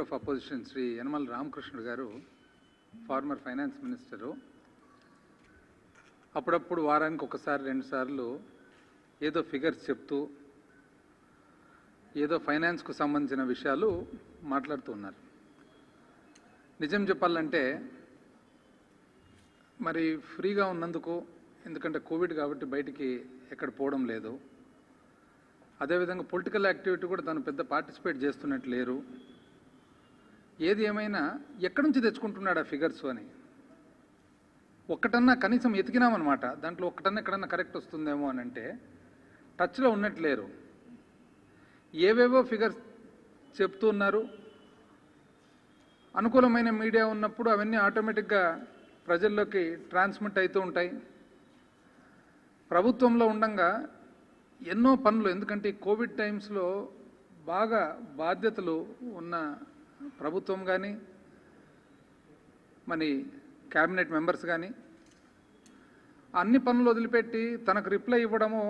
Of opposition Shri Yanamala Ramakrishnudu గారు former finance minister అప్పుడప్పుడు వారానికి ఒకసారి రెండు సార్లు ఏదో ఫిగర్స్ చెప్తూ ఏదో ఫైనాన్స్కు సంబంధించిన విషయాలు మాట్లాడుతూ ఉన్నారు. నిజం చెప్పాలంటే మరి ఫ్రీగా ఉన్నందుకు, ఎందుకంటే కోవిడ్ కాబట్టి బయటికి ఎక్కడ పోవడం లేదు, అదేవిధంగా పొలిటికల్ యాక్టివిటీ కూడా తను పెద్ద పార్టిసిపేట్ చేస్తున్నట్టు లేరు. ఏది ఏమైనా ఎక్కడి నుంచి తెచ్చుకుంటున్నాడు ఆ ఫిగర్స్ అని ఒక్కటన్నా కనీసం ఎతికినామన్నమాట. దాంట్లో ఒక్కటన్నా ఎక్కడన్నా కరెక్ట్ వస్తుందేమో అని అంటే టచ్లో ఉన్నట్లేరు. ఏవేవో ఫిగర్స్ చెప్తున్నారు. అనుకూలమైన మీడియా ఉన్నప్పుడు అవన్నీ ఆటోమేటిక్గా ప్రజల్లోకి ట్రాన్స్మిట్ అవుతూ ఉంటాయి. ప్రభుత్వంలో ఉండగా ఎన్నో పనులు, ఎందుకంటే కోవిడ్ టైమ్స్లో బాగా బాధ్యతలు ఉన్న ప్రభుత్వం కానీ మరి క్యాబినెట్ మెంబర్స్ కానీ అన్ని పనులు వదిలిపెట్టి తనకు రిప్లై ఇవ్వడము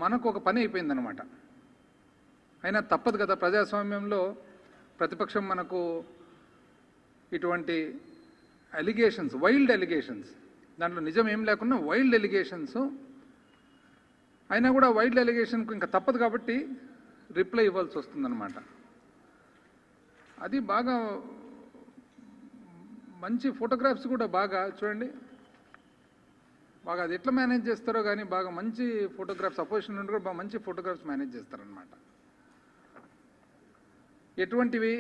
మనకు ఒక పని అయిపోయిందనమాట. అయినా తప్పదు కదా, ప్రజాస్వామ్యంలో ప్రతిపక్షం మనకు ఇటువంటి అలిగేషన్స్, వైల్డ్ అలిగేషన్స్, దాంట్లో నిజం ఏం లేకుండా వైల్డ్ అలిగేషన్స్ అయినా కూడా వైల్డ్ అలిగేషన్కు ఇంకా తప్పదు కాబట్టి రిప్లై ఇవ్వాల్సి వస్తుందన్నమాట. అది బాగా మంచి ఫోటోగ్రాఫ్స్ కూడా బాగా చూడండి, బాగా అది ఎట్లా మేనేజ్ చేస్తారో కానీ బాగా మంచి ఫోటోగ్రాఫ్స్, అపోజిషన్ నుండి కూడా బాగా మంచి ఫోటోగ్రాఫ్స్ మేనేజ్ చేస్తారనమాట. ఎటువంటివి?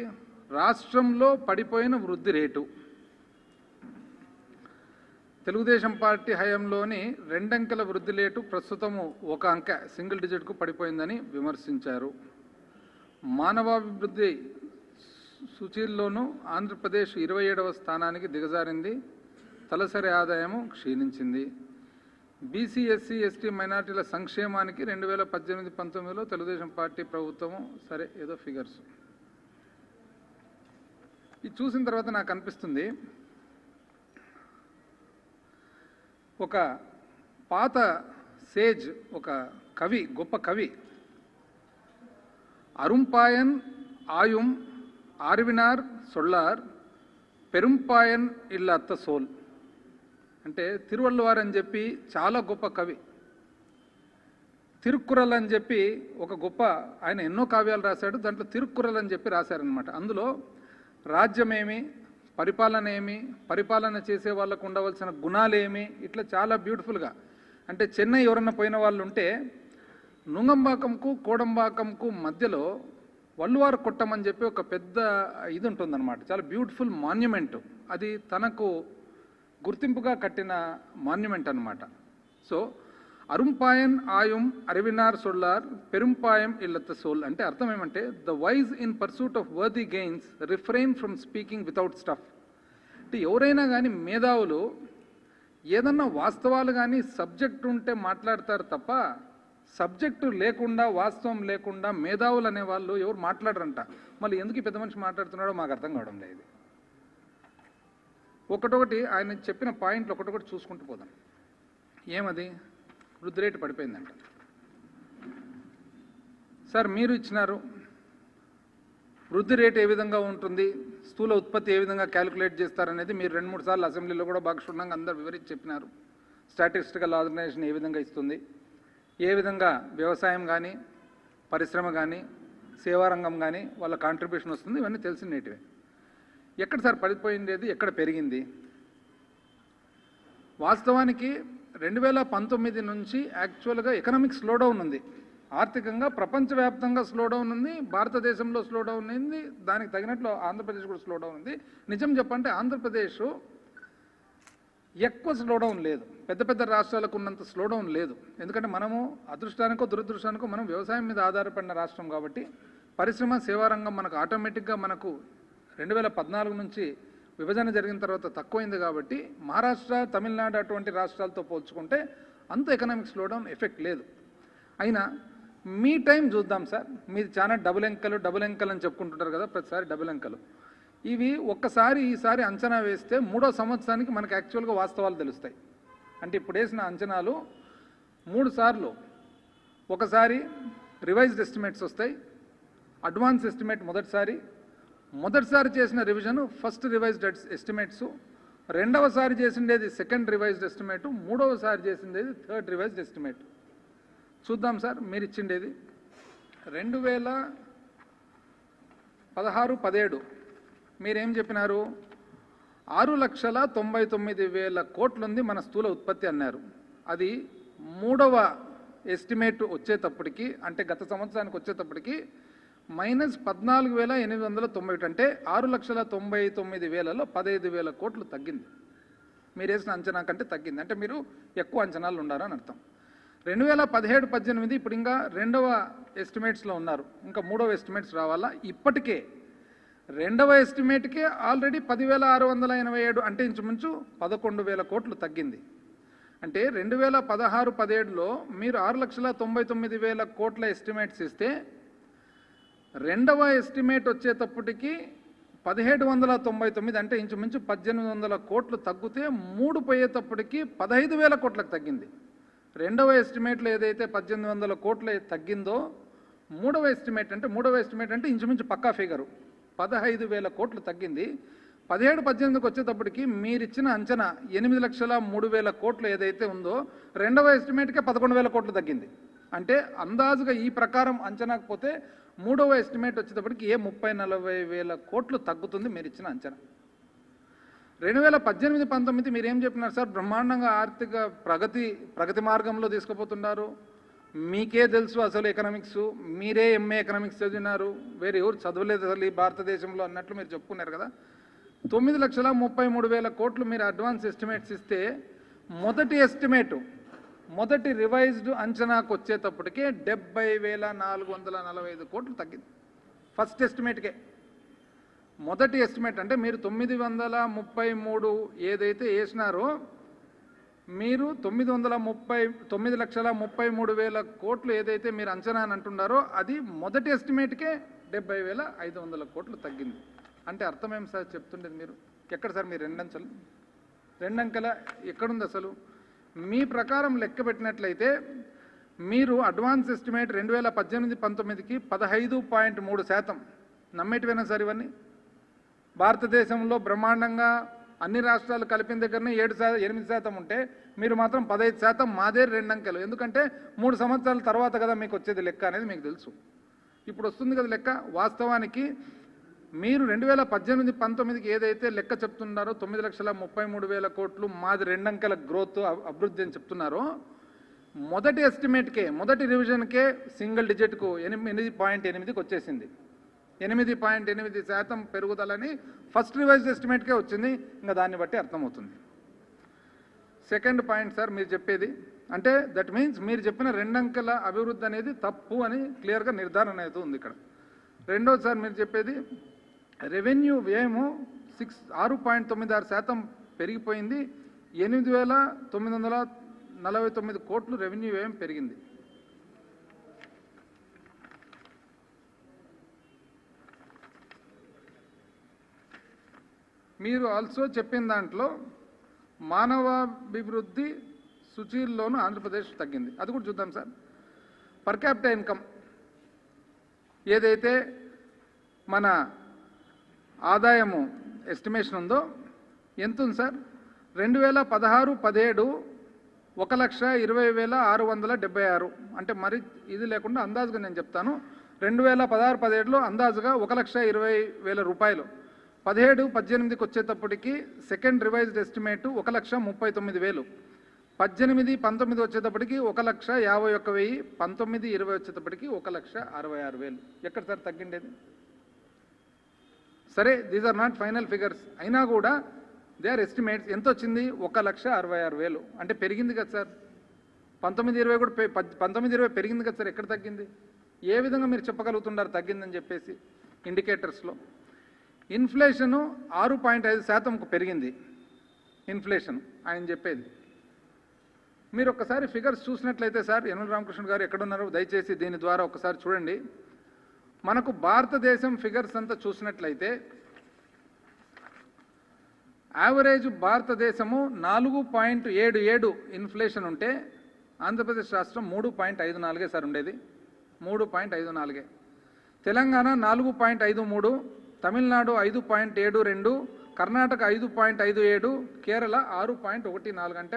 రాష్ట్రంలో పడిపోయిన వృద్ధి రేటు, తెలుగుదేశం పార్టీ హయాంలోని 2 అంకెల వృద్ధి రేటు ప్రస్తుతము 1 అంకె సింగిల్ డిజిట్కు పడిపోయిందని విమర్శించారు. మానవాభివృద్ధి సూచీల్లోనూ ఆంధ్రప్రదేశ్ 27వ స్థానానికి దిగజారింది. తలసరి ఆదాయము క్షీణించింది. బీసీ, ఎస్సీ, ఎస్టీ, మైనార్టీల సంక్షేమానికి 2018-19లో తెలుగుదేశం పార్టీ ప్రభుత్వము, సరే ఏదో ఫిగర్స్ ఇది చూసిన తర్వాత నాకు అనిపిస్తుంది, ఒక పాత సేజ్, ఒక కవి, గొప్ప కవి, అరుంపాయన్ ఆయుం ఆర్వినార్ సొల్లార్ పెరుంపాయన్ ఇల్లత్త సోల్ అంటే తిరువళ్ళవారు అని చెప్పి చాలా గొప్ప కవి. తిరుక్కురల్ అని చెప్పి ఒక గొప్ప, ఆయన ఎన్నో కావ్యాలు రాశాడు, దాంట్లో తిరుక్కురల్ అని చెప్పి రాశారనమాట. అందులో రాజ్యమేమి, పరిపాలన ఏమి, పరిపాలన చేసే వాళ్ళకు ఉండవలసిన గుణాలేమి, ఇట్లా చాలా బ్యూటిఫుల్గా, అంటే చెన్నై ఎవరన్నా పోయిన వాళ్ళు ఉంటే నుంగంబాకంకు కోడంబాకంకు మధ్యలో వల్లువారు కొట్టం అని చెప్పి ఒక పెద్ద ఇది ఉంటుందన్నమాట, చాలా బ్యూటిఫుల్ మాన్యుమెంట్. అది తనకు గుర్తింపుగా కట్టిన మాన్యుమెంట్ అన్నమాట. సో అరుంపాయన్ ఆయుం అరవినార్ సొల్లార్ పెరుంపాయం ఇల్లత్త సోల్ అంటే అర్థం ఏమంటే, the wise in pursuit of worthy gains refrain from speaking without stuff. అంటే ఎవరైనా కానీ మేధావులు ఏదన్నా వాస్తవాలు కానీ సబ్జెక్ట్ ఉంటే మాట్లాడతారు తప్ప, సబ్జెక్టు లేకుండా, వాస్తవం లేకుండా మేధావులు అనేవాళ్ళు ఎవరు మాట్లాడరంట. మళ్ళీ ఎందుకు పెద్ద మనిషి మాట్లాడుతున్నాడో మాకు అర్థం కావడం లేదు. ఒకటొకటి ఆయన చెప్పిన పాయింట్లు ఒకటొకటి చూసుకుంటూ పోదాం. ఏమది? వృద్ధి రేటు పడిపోయిందంట. సార్ మీరు ఇచ్చినారు, వృద్ధి రేటు ఏ విధంగా ఉంటుంది, స్థూల ఉత్పత్తి ఏ విధంగా క్యాలిక్యులేట్ చేస్తారనేది మీరు 2-3 సార్లు అసెంబ్లీలో కూడా బాగా క్షుణ్ణంగా అందరూ వివరించి చెప్పినారు. స్టాటిస్టికల్ ఆర్గనైజేషన్ ఏ విధంగా ఇస్తుంది, ఏ విధంగా వ్యవసాయం కానీ, పరిశ్రమ కానీ, సేవారంగం కానీ వాళ్ళ కాంట్రిబ్యూషన్ వస్తుంది, ఇవన్నీ తెలిసినటివే. ఎక్కడ సార్ పడిపోయిండేది, ఎక్కడ పెరిగింది? వాస్తవానికి 2019 నుంచి యాక్చువల్గా ఎకనామిక్ స్లోడౌన్ ఉంది. ఆర్థికంగా ప్రపంచవ్యాప్తంగా స్లోడౌన్ ఉంది, భారతదేశంలో స్లోడౌన్ ఉంది, దానికి తగినట్లు ఆంధ్రప్రదేశ్ కూడా స్లోడౌన్ ఉంది. నిజం చెప్పంటే ఆంధ్రప్రదేశ్ ఎక్కువ స్లోడౌన్ లేదు, పెద్ద పెద్ద రాష్ట్రాలకు ఉన్నంత స్లోడౌన్ లేదు. ఎందుకంటే మనము అదృష్టానికో దురదృష్టానికో మనం వ్యవసాయం మీద ఆధారపడిన రాష్ట్రం కాబట్టి పరిశ్రమ సేవారంగం మనకు ఆటోమేటిక్గా మనకు 2014 నుంచి విభజన జరిగిన తర్వాత తక్కువైంది కాబట్టి మహారాష్ట్ర, తమిళనాడు అటువంటి రాష్ట్రాలతో పోల్చుకుంటే అంత ఎకనామిక్ స్లోడౌన్ ఎఫెక్ట్ లేదు. అయినా మీ టైం చూద్దాం సార్, మీది చాలా డబుల్ అంకెలు అని చెప్పుకుంటుంటారు కదా, ప్రతిసారి డబుల్ అంకెలు. ఇవి ఒక్కసారి ఈసారి అంచనా వేస్తే 3వ సంవత్సరానికి మనకు యాక్చువల్గా వాస్తవాలు తెలుస్తాయి. అంటే ఇప్పుడు వేసిన అంచనాలు 3 సార్లు, ఒకసారి రివైజ్డ్ ఎస్టిమేట్స్ వస్తాయి, అడ్వాన్స్ ఎస్టిమేట్ మొదటిసారి, మొదటిసారి చేసిన రివిజన్ ఫస్ట్ రివైజ్డ్ ఎస్టిమేట్స్, రెండవసారి చేసిండేది సెకండ్ రివైజ్డ్ ఎస్టిమేట్, మూడవసారి చేసిండేది థర్డ్ రివైజ్డ్ ఎస్టిమేట్. చూద్దాం సార్ మీరు ఇచ్చిండేది 2016-17 మీరేం చెప్పినారు? 6,99,000 కోట్లుంది మన స్థూల ఉత్పత్తి అన్నారు. అది మూడవ ఎస్టిమేట్ వచ్చేటప్పటికి, అంటే గత సంవత్సరానికి వచ్చేటప్పటికి -14,891, అంటే 6,99,000లో 15,000 కోట్లు తగ్గింది. మీరు వేసిన అంచనా కంటే తగ్గింది, అంటే మీరు ఎక్కువ అంచనాలు ఉండారని అర్థం. 2017-18 ఇప్పుడు ఇంకా రెండవ ఎస్టిమేట్స్లో ఉన్నారు, ఇంకా మూడవ ఎస్టిమేట్స్ రావాలా. ఇప్పటికే రెండవ ఎస్టిమేట్కే ఆల్రెడీ 10,687, అంటే ఇంచుమించు 11,000 కోట్లు తగ్గింది. అంటే 2016-17లో మీరు 6,99,000 కోట్ల ఎస్టిమేట్స్ ఇస్తే రెండవ ఎస్టిమేట్ వచ్చేటప్పటికి 1,799, అంటే ఇంచుమించు 1,800 కోట్లు తగ్గితే మూడు పోయేటప్పటికి 15,000 కోట్లకు తగ్గింది. రెండవ ఎస్టిమేట్లో ఏదైతే 1,800 కోట్లు తగ్గిందో మూడవ ఎస్టిమేట్ అంటే ఇంచుమించు పక్కా ఫిగరు 15,000 కోట్లు తగ్గింది. 17-18కి వచ్చేటప్పటికి మీరిచ్చిన అంచనా 8,03,000 కోట్లు ఏదైతే ఉందో రెండవ ఎస్టిమేట్కే 11,000 కోట్లు తగ్గింది. అంటే అందాజుగా ఈ ప్రకారం అంచనాకు పోతే మూడవ ఎస్టిమేట్ వచ్చేటప్పటికి 30,40,000 కోట్లు తగ్గుతుంది మీరు ఇచ్చిన అంచనా. 2018-19 మీరేం చెప్పినారు సార్? బ్రహ్మాండంగా ఆర్థిక ప్రగతి మార్గంలో తీసుకుపోతున్నారు, మీకే తెలుసు అసలు ఎకనామిక్స్, మీరే ఎంఏ ఎకనామిక్స్ చదివినారు, వేరే ఎవరు చదవలేదు అసలు ఈ భారతదేశంలో అన్నట్లు మీరు చెప్పుకున్నారు కదా. 9,33,000 కోట్లు మీరు అడ్వాన్స్ ఎస్టిమేట్స్ ఇస్తే మొదటి రివైజ్డ్ అంచనాకు వచ్చేటప్పటికే 70,445 కోట్లు తగ్గింది. ఫస్ట్ ఎస్టిమేట్కే మొదటి ఎస్టిమేట్, అంటే మీరు 933 ఏదైతే వేసినారో మీరు 9,33,000 కోట్లు ఏదైతే మీరు అంచనా అని అంటున్నారో అది మొదటి ఎస్టిమేట్కే 70,500 కోట్లు తగ్గింది. అంటే అర్థమేం సార్ చెప్తుండేది మీరు? ఎక్కడ సార్ మీరు రెండంకెల ఎక్కడుంది అసలు? మీ ప్రకారం లెక్క పెట్టినట్లయితే మీరు అడ్వాన్స్ ఎస్టిమేట్ 2018-19కి 15.3%. నమ్మేటివేనా సార్ ఇవన్నీ? భారతదేశంలో బ్రహ్మాండంగా అన్ని రాష్ట్రాలు కలిపిన దగ్గరనే 8% ఉంటే మీరు మాత్రం 15%, మాదే 2 అంకెలు. ఎందుకంటే 3 సంవత్సరాల తర్వాత కదా మీకు వచ్చేది లెక్క అనేది మీకు తెలుసు. ఇప్పుడు వస్తుంది కదా లెక్క. వాస్తవానికి మీరు 2018-19కి ఏదైతే లెక్క చెప్తున్నారో 9,33,000 కోట్లు మాది 2 అంకెల గ్రోత్ అభివృద్ధి అని చెప్తున్నారో, మొదటి ఎస్టిమేట్కే మొదటి రివిజన్కే సింగిల్ డిజిట్కు 8.8కి వచ్చేసింది. 8.8% పెరుగుదలని ఫస్ట్ రివైజ్డ్ ఎస్టిమేట్కే వచ్చింది. ఇంకా దాన్ని బట్టి అర్థమవుతుంది. సెకండ్ పాయింట్ సార్ మీరు చెప్పేది, అంటే దట్ మీన్స్ మీరు చెప్పిన 2 అంకెల అభివృద్ధి అనేది తప్పు అని క్లియర్గా నిర్ధారణ అయితే ఉంది ఇక్కడ. రెండోది సార్ మీరు చెప్పేది రెవెన్యూ వ్యయము 6.96% పెరిగిపోయింది, 8,949 కోట్లు రెవెన్యూ వ్యయం పెరిగింది. మీరు ఆల్సో చెప్పిన దాంట్లో మానవాభివృద్ధి సూచీల్లోనూ ఆంధ్రప్రదేశ్ తగ్గింది. అది కూడా చూద్దాం సార్. పర్ క్యాపిటల్ ఇన్కమ్ ఏదైతే మన ఆదాయము ఎస్టిమేషన్ ఉందో ఎంత ఉంది సార్? 2016-17 1,20,676. అంటే మరి ఇది లేకుండా అందాజుగా నేను చెప్తాను. 2016-17లో అందాజుగా 1,20,000 రూపాయలు. 17-18కి వచ్చేటప్పటికి సెకండ్ రివైజ్డ్ ఎస్టిమేట్ 1,39,000. 18-19 వచ్చేటప్పటికి 1,51,000. 19-20 వచ్చేటప్పటికి 1,66,000. ఎక్కడ సార్ తగ్గిండేది? సరే, these are not final figures, అయినా కూడా దే ఆర్ ఎస్టిమేట్స్. ఎంత వచ్చింది? 1,66,000. అంటే పెరిగింది కదా సార్. 19-20 కూడా 19-20 పెరిగింది కదా సార్. ఎక్కడ తగ్గింది? ఏ విధంగా మీరు చెప్పగలుగుతున్నారు తగ్గిందని చెప్పేసి? ఇండికేటర్స్లో ఇన్ఫ్లేషను 6.5%కు పెరిగింది. ఇన్ఫ్లేషన్ ఆయన చెప్పేది. మీరు ఒక్కసారి ఫిగర్స్ చూసినట్లయితే సార్, యనమల రామకృష్ణ గారు ఎక్కడున్నారు? దయచేసి దీని ద్వారా ఒకసారి చూడండి. మనకు భారతదేశం ఫిగర్స్ అంతా చూసినట్లయితే యావరేజ్ భారతదేశము 4.77 ఇన్ఫ్లేషన్ ఉంటే ఆంధ్రప్రదేశ్ రాష్ట్రం 3.54 సార్ ఉండేది. 3.54. తెలంగాణ 4.53, తమిళనాడు 5.72, కర్ణాటక 5.57, కేరళ 6.14. అంటే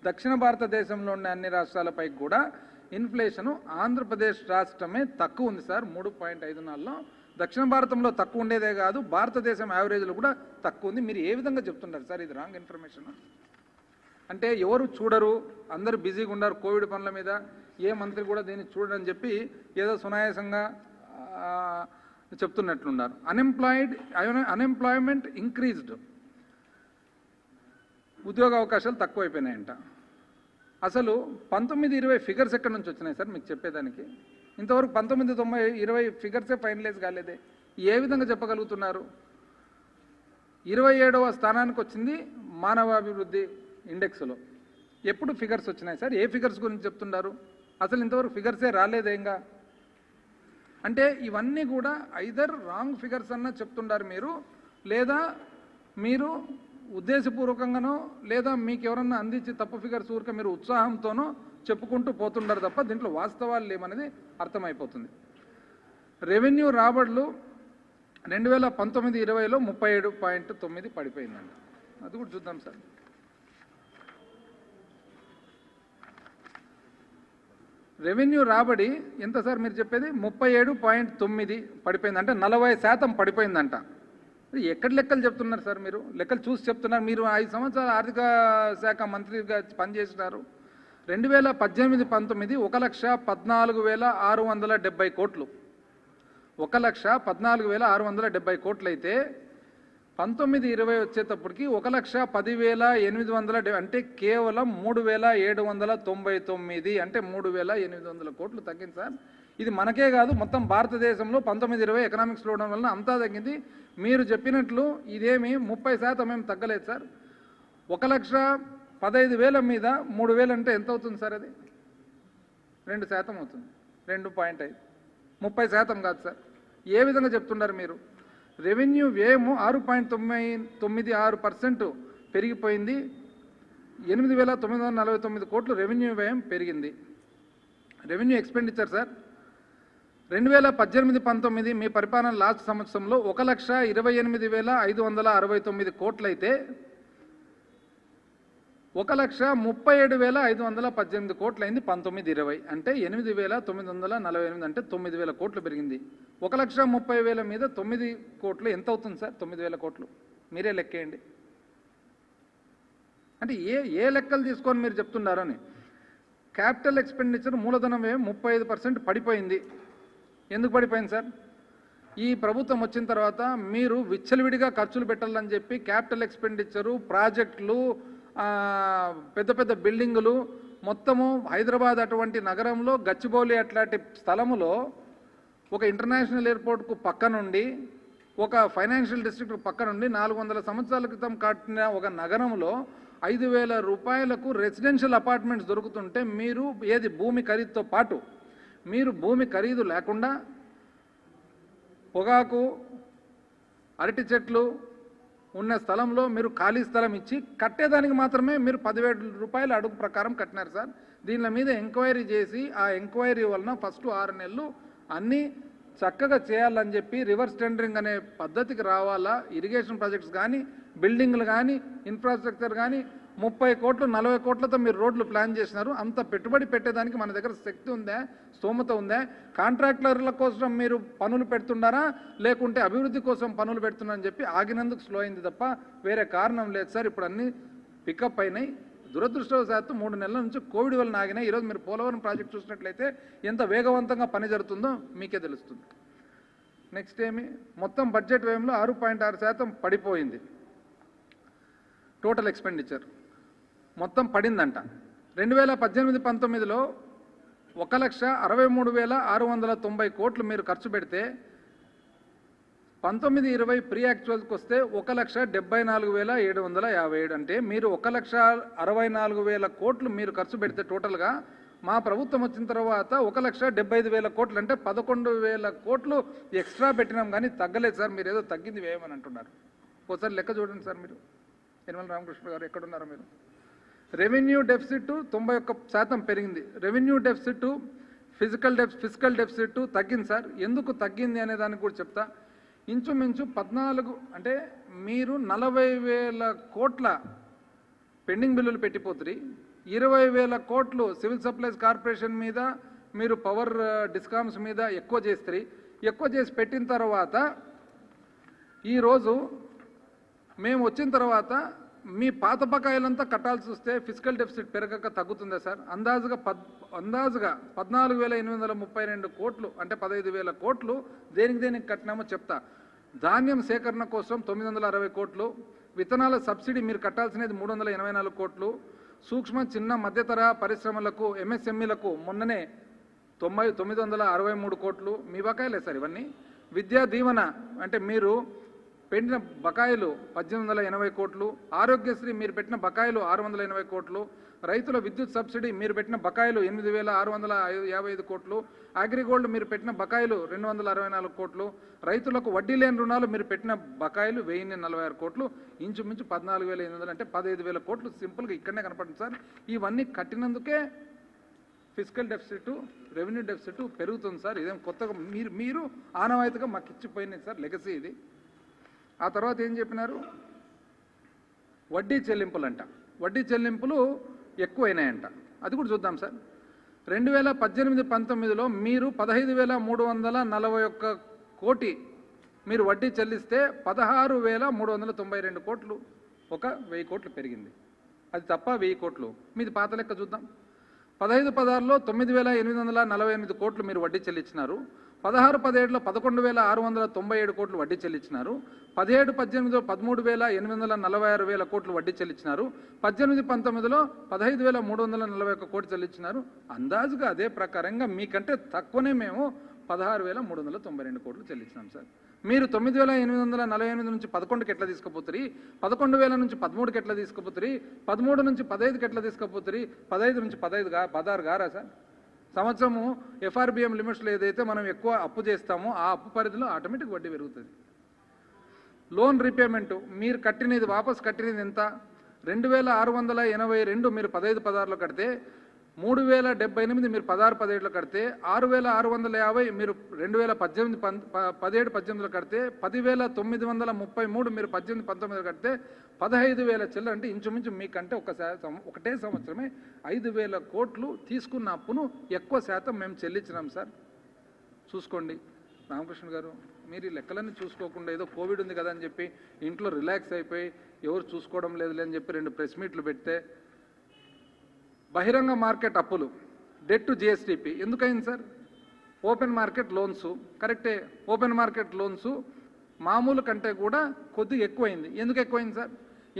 దక్షిణ భారతదేశంలో ఉన్న అన్ని రాష్ట్రాలపై కూడా ఇన్ఫ్లేషను ఆంధ్రప్రదేశ్ రాష్ట్రమే తక్కువ ఉంది సార్. 3.54లో దక్షిణ భారతంలో తక్కువ ఉండేదే కాదు, భారతదేశం యావరేజ్లో కూడా తక్కువ ఉంది. మీరు ఏ విధంగా చెప్తున్నారు సార్? ఇది రాంగ్ ఇన్ఫర్మేషన్. అంటే ఎవరు చూడరు, అందరూ బిజీగా ఉన్నారు కోవిడ్ పనుల మీద, ఏ మంత్రి కూడా దీన్ని చూడని చెప్పి ఏదో సునాయాసంగా చెప్తున్నట్లున్నారు. అన్ఎంప్లాయ్మెంట్ ఇంక్రీజ్డ్, ఉద్యోగ అవకాశాలు తక్కువైపోయినాయంట. అసలు 19-20 ఫిగర్స్ ఎక్కడి నుంచి వచ్చినాయి సార్ మీకు చెప్పేదానికి? ఇంతవరకు 19-20 ఫిగర్సే ఫైనలైజ్ కాలేదే, ఏ విధంగా చెప్పగలుగుతున్నారు? 27వ స్థానానికి వచ్చింది మానవాభివృద్ధి ఇండెక్స్లో. ఎప్పుడు ఫిగర్స్ వచ్చినాయి సార్? ఏ ఫిగర్స్ గురించి చెప్తున్నారు? అసలు ఇంతవరకు ఫిగర్సే రాలేదేంగా. అంటే ఇవన్నీ కూడా ఐదర్ రాంగ్ ఫిగర్స్ అన్న చెప్తున్నారు మీరు, లేదా మీరు ఉద్దేశపూర్వకంగానో లేదా మీకు ఎవరన్నా అందించి తప్పు ఫిగర్స్ ఊరికే మీరు ఉత్సాహంతోనో చెప్పుకుంటూ పోతుంటారు తప్ప దీంట్లో వాస్తవాలు లేవనేది అర్థమైపోతుంది. రెవెన్యూ రాబడులు 2019-20లో 37.9 పడిపోయిందండి. అది కూడా చూద్దాం సార్. రెవెన్యూ రాబడి ఎంత సార్ మీరు చెప్పేది? 37.9 పడిపోయింది, అంటే 40% పడిపోయిందంట. ఎక్కడ లెక్కలు చెప్తున్నారు సార్ మీరు? లెక్కలు చూసి చెప్తున్నారు. మీరు 5 సంవత్సరాలు ఆర్థిక శాఖ మంత్రిగా పనిచేసినారు. 2018-19 1,14,670 కోట్లు, 1,14,670 కోట్లు అయితే 19-20 వచ్చేటప్పటికి 1,10,870, అంటే కేవలం 3,799, అంటే 3,800 కోట్లు తగ్గింది సార్. ఇది మనకే కాదు, మొత్తం భారతదేశంలో 19-20 ఎకనామిక్స్ స్లోడౌన్ వలన అంతా తగ్గింది. మీరు చెప్పినట్లు ఇదేమి 30% ఏం తగ్గలేదు సార్. 1,15,000 మీద 3,000 అంటే ఎంత అవుతుంది సార్? అది 2% అవుతుంది, 2.5, 30% కాదు సార్. ఏ విధంగా చెప్తున్నారు మీరు? రెవెన్యూ వ్యయము 6.96% పెరిగిపోయింది, 8,949 కోట్లు రెవెన్యూ వ్యయం పెరిగింది. రెవెన్యూ ఎక్స్పెండిచర్ సార్ 2018-19 మీ పరిపాలన లాస్ట్ సంవత్సరంలో 1,28,569 కోట్లు అయితే 1,37,518 కోట్లు అయింది 19-20, అంటే 8,948, అంటే 9,000 కోట్లు పెరిగింది. 1,30,000 మీద 9 కోట్లు ఎంత అవుతుంది సార్? 9,000 కోట్లు మీరే లెక్కేయండి. అంటే ఏ లెక్కలు తీసుకొని మీరు చెప్తున్నారని. క్యాపిటల్ ఎక్స్పెండిచర్ మూలధనం వ్యయం 35% పడిపోయింది. ఎందుకు పడిపోయింది సార్? ఈ ప్రభుత్వం వచ్చిన తర్వాత మీరు విచ్చలవిడిగా ఖర్చులు పెట్టాలని చెప్పి క్యాపిటల్ ఎక్స్పెండిచరు, ప్రాజెక్టులు, పెద్ద పెద్ద బిల్డింగులు, మొత్తము హైదరాబాద్ అటువంటి నగరంలో గచ్చిబౌలి అట్లాంటి స్థలములో ఒక ఇంటర్నేషనల్ ఎయిర్పోర్ట్కు పక్క నుండి, ఒక ఫైనాన్షియల్ డిస్ట్రిక్ట్ పక్క నుండి 400 సంవత్సరాల క్రితం కట్టిన ఒక నగరంలో 5,000 రూపాయలకు రెసిడెన్షియల్ అపార్ట్మెంట్స్ దొరుకుతుంటే మీరు ఏది భూమి ఖరీదుతో పాటు మీరు భూమి ఖరీదు లేకుండా పొగాకు, అరటి చెట్లు ఉన్న స్థలంలో మీరు ఖాళీ స్థలం ఇచ్చి కట్టేదానికి మాత్రమే మీరు 10,000 రూపాయల అడుగు ప్రకారం కట్టినారు సార్. దీని మీద ఎంక్వైరీ చేసి ఆ ఎంక్వైరీ వలన ఫస్ట్ 6 నెలలు అన్నీ చక్కగా చేయాలని చెప్పి రివర్స్ టెండరింగ్ అనే పద్ధతికి రావాలా. ఇరిగేషన్ ప్రాజెక్ట్స్ కానీ, బిల్డింగ్లు కానీ, ఇన్ఫ్రాస్ట్రక్చర్ కానీ 30 కోట్లు 40 కోట్లతో మీరు రోడ్లు ప్లాన్ చేసినారు. అంత పెట్టుబడి పెట్టేదానికి మన దగ్గర శక్తి ఉందా, స్తోమత ఉందా? కాంట్రాక్టర్ల కోసం మీరు పనులు పెడుతున్నారా, లేకుంటే అభివృద్ధి కోసం పనులు పెడుతున్నారని చెప్పి ఆగినందుకు స్లో అయింది తప్ప వేరే కారణం లేదు సార్. ఇప్పుడు అన్నీ పికప్ అయినాయి. దురదృష్టవశాత్తు 3 నెలల నుంచి కోవిడ్ వల్ల ఆగినాయి. ఈరోజు మీరు పోలవరం ప్రాజెక్ట్ చూసినట్లయితే ఎంత వేగవంతంగా పని జరుగుతుందో మీకే తెలుస్తుంది. నెక్స్ట్ మొత్తం బడ్జెట్ వ్యయంలో 6.6% పడిపోయింది. టోటల్ ఎక్స్పెండిచర్ మొత్తం పడిందంట. 2018-19లో 1,63,690 కోట్లు మీరు ఖర్చు పెడితే 19-20 ప్రీ యాక్చువల్కి వస్తే 1,74,757, అంటే మీరు 1,64,000 కోట్లు మీరు ఖర్చు పెడితే టోటల్గా మా ప్రభుత్వం వచ్చిన తర్వాత 1,75,000 కోట్లు, అంటే 11,000 కోట్లు ఎక్స్ట్రా పెట్టినాం కానీ తగ్గలేదు సార్. మీరు ఏదో తగ్గింది వేయమని అంటున్నారు. ఒకసారి లెక్క చూడండి సార్. మీరు యనమల రామకృష్ణ గారు ఎక్కడున్నారో మీరు. రెవెన్యూ డెఫిసిట్ 91% పెరిగింది. రెవెన్యూ డెఫిసిట్, ఫిజికల్ డెఫిసిట్ తగ్గింది సార్. ఎందుకు తగ్గింది అనే దానికి కూడా చెప్తా. ఇంచుమించు 14 అంటే మీరు 40,000 కోట్ల పెండింగ్ బిల్లులు పెట్టిపోతురి, 20,000 కోట్లు సివిల్ సప్లైస్ కార్పొరేషన్ మీద, మీరు పవర్ డిస్కామ్స్ మీద ఎక్కువ చేస్తారు. ఎక్కువ చేసి పెట్టిన తర్వాత ఈరోజు మేము వచ్చిన తర్వాత మీ పాత బకాయిలంతా కట్టాల్సి వస్తే ఫిజికల్ డెఫిసిట్ పెరగక తగ్గుతుందా సార్? అందాజుగా 14,832 కోట్లు అంటే 15,000 కోట్లు దేనికి కట్టినామో చెప్తా. ధాన్యం సేకరణ కోసం 960 కోట్లు, విత్తనాల సబ్సిడీ మీరు కట్టాల్సినది 384 కోట్లు, సూక్ష్మ చిన్న మధ్యతర పరిశ్రమలకు ఎంఎస్ఎంఈలకు మొన్ననే 963 కోట్లు మీ బకాయిలే సార్ ఇవన్నీ. విద్యా దీవెన అంటే మీరు పెట్టిన బకాయిలు 1880 కోట్లు, ఆరోగ్యశ్రీ మీరు పెట్టిన బకాయిలు 680 కోట్లు, రైతుల విద్యుత్ సబ్సిడీ మీరు పెట్టిన బకాయిలు 8,655 కోట్లు, అగ్రిగోల్డ్ మీరు పెట్టిన బకాయిలు 264 కోట్లు, రైతులకు వడ్డీ లేని రుణాలు మీరు పెట్టిన బకాయిలు 1046 కోట్లు, ఇంచుమించు 14,800 అంటే 15,000 కోట్లు సింపుల్గా ఇక్కడనే కనపడుతుంది సార్. ఇవన్నీ కట్టినందుకే ఫిజికల్ డెఫిసిట్, రెవెన్యూ డెఫిసిట్ పెరుగుతుంది సార్. ఇదేం కొత్తగా మీరు ఆనవాయితీగా మాకు ఇచ్చిపోయినాయి సార్, లెగసీ ఇది. ఆ తర్వాత ఏం చెప్పినారు? వడ్డీ చెల్లింపులంట, వడ్డీ చెల్లింపులు ఎక్కువైనాయంట. అది కూడా చూద్దాం సార్. 2018-19లో మీరు 15,341 కోటి మీరు వడ్డీ చెల్లిస్తే 16,392 కోట్లు, ఒక 1000 కోట్లు పెరిగింది. అది తప్ప 1000 కోట్లు మీది పాత లెక్క చూద్దాం. 15-16లో 9,848 కోట్లు మీరు వడ్డీ చెల్లించినారు. 16-17లో 11,697 కోట్లు వడ్డీ చెల్లించినారు. 17-18లో 13,846 కోట్లు వడ్డీ చెల్లించినారు. 18-19లో 15,341 కోట్లు చెల్లించినారు. అందాజుగా అదే ప్రకారంగా మీకంటే తక్కువనే మేము 16,392 కోట్లు చెల్లించినాం సార్. మీరు 9,848 నుంచి 11కి ఎట్లా తీసుకుపోతారు? 11,000 నుంచి 13కి ఎట్లా తీసుకుపోతారు? 13 నుంచి 15కి ఎట్లా తీసుకుపోతారు? 15 నుంచి 16 గారా సార్? సంవత్సరము ఎఫ్ఆర్బిఎం లిమిట్స్లో ఏదైతే మనం ఎక్కువ అప్పు చేస్తామో ఆ అప్పు పరిధిలో ఆటోమేటిక్ వడ్డీ పెరుగుతుంది. లోన్ రీపేమెంటు మీరు కట్టినది వాపస్ కట్టినది ఎంత? 2,682 మీరు 15-16లో కడితే, 3,078 మీరు 16-17లో కడితే, 6,650 మీరు 2017-18లో కడితే, 10,933 మీరు 18-19లో కడితే, 15,000 చిల్లర అంటే ఇంచుమించు మీకంటే ఒకటే సంవత్సరమే 5,000 కోట్లు తీసుకున్న అప్పును ఎక్కువ శాతం మేము చెల్లించినాం సార్. చూసుకోండి రామకృష్ణ గారు, మీరు ఈ లెక్కలన్నీ చూసుకోకుండా ఏదో కోవిడ్ ఉంది కదా అని చెప్పి ఇంట్లో రిలాక్స్ అయిపోయి ఎవరు చూసుకోవడం లేదులే అని చెప్పి 2 ప్రెస్ మీట్లు పెడితే, బహిరంగ మార్కెట్ అప్పులు డెట్ టు జిఎస్టిపి ఎందుకైంది సార్? ఓపెన్ మార్కెట్ లోన్స్ కరెక్టే, ఓపెన్ మార్కెట్ లోన్స్ మామూలు కంటే కూడా కొద్దిగా ఎక్కువైంది. ఎందుకు ఎక్కువైంది సార్?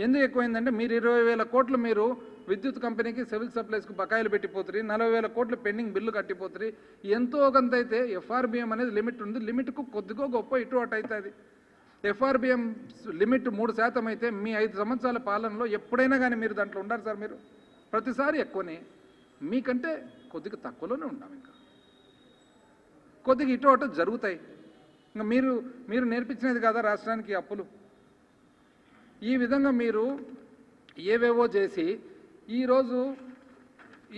ఎందుకు ఎక్కువైందంటే మీరు 20,000 కోట్లు మీరు విద్యుత్ కంపెనీకి సివిల్ సప్లైస్కి బకాయిలు పెట్టిపోతుంది, 40,000 కోట్లు పెండింగ్ బిల్లు కట్టిపోతుంది. ఎంతో కొంత అయితే ఎఫ్ఆర్బిఎం అనేది లిమిట్ ఉంది, లిమిట్కు కొద్దిగా గొప్ప ఇటు అటు అవుతుంది. ఎఫ్ఆర్బిఎం లిమిట్ 3% అయితే మీ 5 సంవత్సరాల పాలనలో ఎప్పుడైనా కానీ మీరు దాంట్లో ఉండారు సార్. మీరు ప్రతిసారి ఎక్కువనే, మీకంటే కొద్దిగా తక్కువలోనే ఉన్నాం. ఇంకా కొద్దిగా ఇటు అటు జరుగుతాయి. ఇంకా మీరు నేర్పించినది కదా రాష్ట్రానికి అప్పులు. ఈ విధంగా మీరు ఏవేవో చేసి ఈరోజు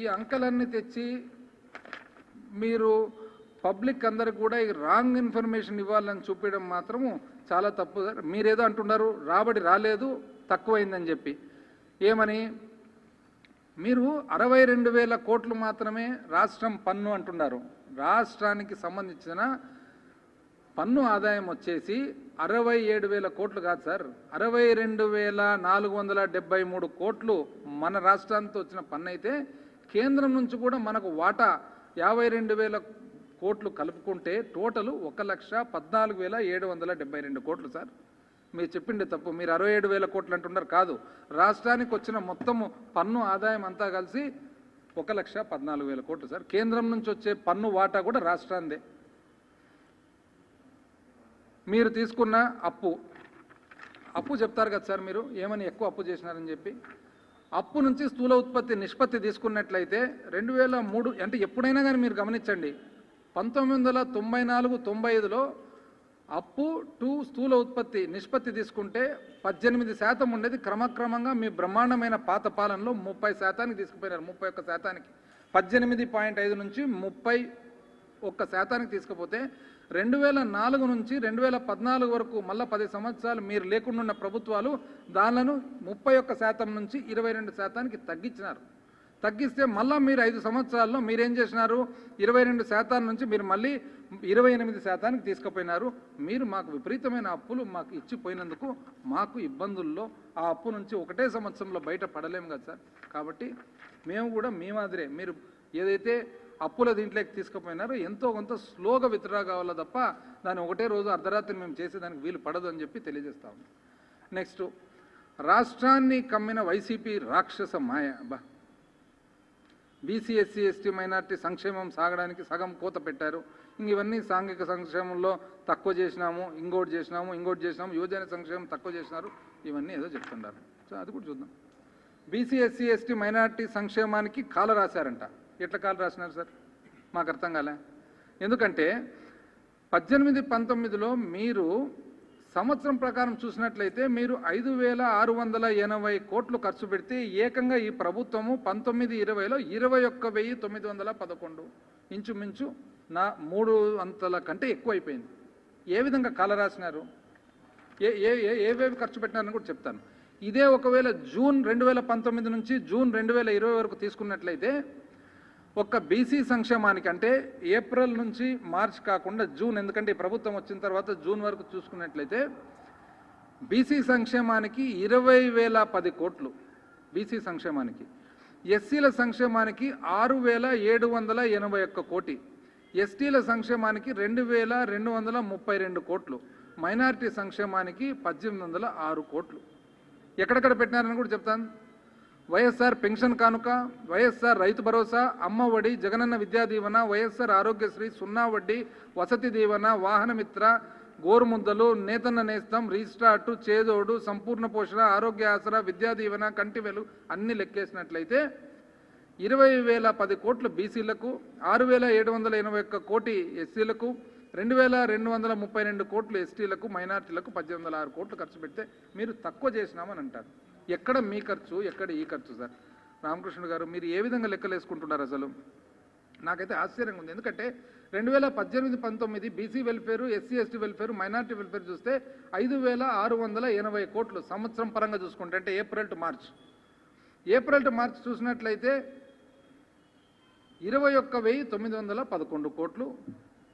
ఈ అంకెలన్నీ తెచ్చి మీరు పబ్లిక్ అందరికి కూడా ఈ రాంగ్ ఇన్ఫర్మేషన్ ఇవ్వాలని చూపించడం మాత్రము చాలా తప్పు సార్. మీరేదో అంటున్నారు రాబడి రాలేదు తక్కువైందని చెప్పి. ఏమని? మీరు 62,000 కోట్లు మాత్రమే రాష్ట్రం పన్ను అంటున్నారు. రాష్ట్రానికి సంబంధించిన పన్ను ఆదాయం వచ్చేసి 67,000 కోట్లు కాదు సార్, 62,473 కోట్లు మన రాష్ట్రానికి వచ్చిన పన్ను అయితే, కేంద్రం నుంచి కూడా మనకు వాటా 52,000 కోట్లు కలుపుకుంటే టోటల్ 1,14,772 కోట్లు సార్. మీరు చెప్పిండే తప్పు. మీరు 67,000 కోట్లు అంటున్నారు, కాదు. రాష్ట్రానికి వచ్చిన మొత్తము పన్ను ఆదాయం అంతా కలిసి 1,14,000 కోట్లు సార్. కేంద్రం నుంచి వచ్చే పన్ను వాటా కూడా రాష్ట్రాందే. మీరు తీసుకున్న అప్పు చెప్తారు కదా సార్, మీరు ఏమని ఎక్కువ అప్పు చేసినారని చెప్పి. అప్పు నుంచి స్థూల ఉత్పత్తి నిష్పత్తి తీసుకున్నట్లయితే 2003 అంటే ఎప్పుడైనా కానీ మీరు గమనించండి, 1994-95లో అప్పు టు స్థూల ఉత్పత్తి నిష్పత్తి తీసుకుంటే 18% ఉండేది. క్రమక్రమంగా మీ బ్రహ్మాండమైన పాత పాలనలో 30% తీసుకుపోయినారు, 31%. 18.5 నుంచి 31% తీసుకుపోతే 2004 నుంచి 2014 వరకు మళ్ళీ 10 సంవత్సరాలు మీరు లేకుండా ఉన్న ప్రభుత్వాలు దానిలను 31% నుంచి 22%కి తగ్గించినారు. తగ్గిస్తే మళ్ళీ మీరు 5 సంవత్సరాల్లో మీరేం చేసినారు? 22% నుంచి మీరు మళ్ళీ 28%కి తీసుకుపోయినారు. మీరు మాకు విపరీతమైన అప్పులు మాకు ఇచ్చిపోయినందుకు మాకు ఇబ్బందుల్లో ఆ అప్పు నుంచి ఒకటే సంవత్సరంలో బయట పడలేము కదా సార్. కాబట్టి మేము కూడా మీ మాదిరే మీరు ఏదైతే అప్పుల దీంట్లోకి తీసుకుపోయినారో ఎంతో కొంత స్లోగా విత్డ్రా కావాలో తప్ప దాన్ని ఒకటే రోజు అర్ధరాత్రి మేము చేసేదానికి వీలు పడదు అని చెప్పి తెలియజేస్తాము. నెక్స్ట్, రాష్ట్రాన్ని కమ్మిన వైసీపీ రాక్షస మాయ. బీసీ ఎస్సీ ఎస్టీ మైనార్టీ సంక్షేమం సాగడానికి సగం కోత పెట్టారు. ఇవన్నీ సాంఘిక సంక్షేమంలో తక్కువ చేసినాము, ఇంకోటి చేసినాము, యువజన సంక్షేమం తక్కువ చేసినారు, ఇవన్నీ ఏదో చెప్తున్నారు. సో అది కూడా చూద్దాం. బీసీ ఎస్సీ ఎస్టీ మైనార్టీ సంక్షేమానికి కాల రాశారంట. ఎట్లా కాలు రాసినారు సార్? మాకు అర్థం కాలే. ఎందుకంటే 18-19లో మీరు సంవత్సరం ప్రకారం చూసినట్లయితే మీరు 5,680 కోట్లు ఖర్చు పెడితే ఏకంగా ఈ ప్రభుత్వము 19-20లో 21,911 ఇంచుమించు 3 అంతల కంటే ఎక్కువ అయిపోయింది. ఏ విధంగా కాల రాసినారు, ఏవేవి ఖర్చు పెట్టినారని కూడా చెప్తాను. ఇదే ఒకవేళ జూన్ 2019 నుంచి జూన్ 2020 వరకు తీసుకున్నట్లయితే ఒక్క బీసీ సంక్షేమానికి, అంటే ఏప్రిల్ నుంచి మార్చ్ కాకుండా జూన్, ఎందుకంటే ఈ ప్రభుత్వం వచ్చిన తర్వాత జూన్ వరకు చూసుకున్నట్లయితే బీసీ సంక్షేమానికి 20,010 కోట్లు, బీసీ సంక్షేమానికి. ఎస్సీల సంక్షేమానికి 6,781 కోటి, ఎస్టీల సంక్షేమానికి 2,232 కోట్లు, మైనారిటీ సంక్షేమానికి 1,806 కోట్లు. ఎక్కడెక్కడ పెట్టినారని కూడా చెప్తాను. వైఎస్ఆర్ పెన్షన్ కానుక, వైఎస్ఆర్ రైతు భరోసా, అమ్మ ఒడి, జగనన్న విద్యా దీవెన, వైఎస్ఆర్ ఆరోగ్యశ్రీ, 0 వడ్డీ, వసతి దీవెన, వాహనమిత్ర, గోరుముద్దలు, నేతన్న నేస్తం, రీస్టార్ట్, చేదోడు, సంపూర్ణ పోషణ, ఆరోగ్య ఆసరా, విద్యా దీవెన, కంటివెలు అన్ని లెక్కేసినట్లయితే 20,010 కోట్లు బీసీలకు, 6,781 కోటి ఎస్సీలకు, 2,232 కోట్లు ఎస్టీలకు, మైనార్టీలకు 1,806 కోట్లు ఖర్చు పెడితే మీరు తక్కువ చేసినామని అంటారు. ఎక్కడ మీ ఖర్చు, ఎక్కడ ఈ ఖర్చు సార్? రామకృష్ణ గారు, మీరు ఏ విధంగా లెక్కలు వేసుకుంటున్నారు అసలు? నాకైతే ఆశ్చర్యంగా ఉంది. ఎందుకంటే 2018-19 BC welfare, SC ST welfare, minority welfare చూస్తే 5,680 కోట్లు సంవత్సరం పరంగా చూసుకుంటే, అంటే ఏప్రిల్ టు మార్చ్ చూసినట్లయితే 21,911 కోట్లు,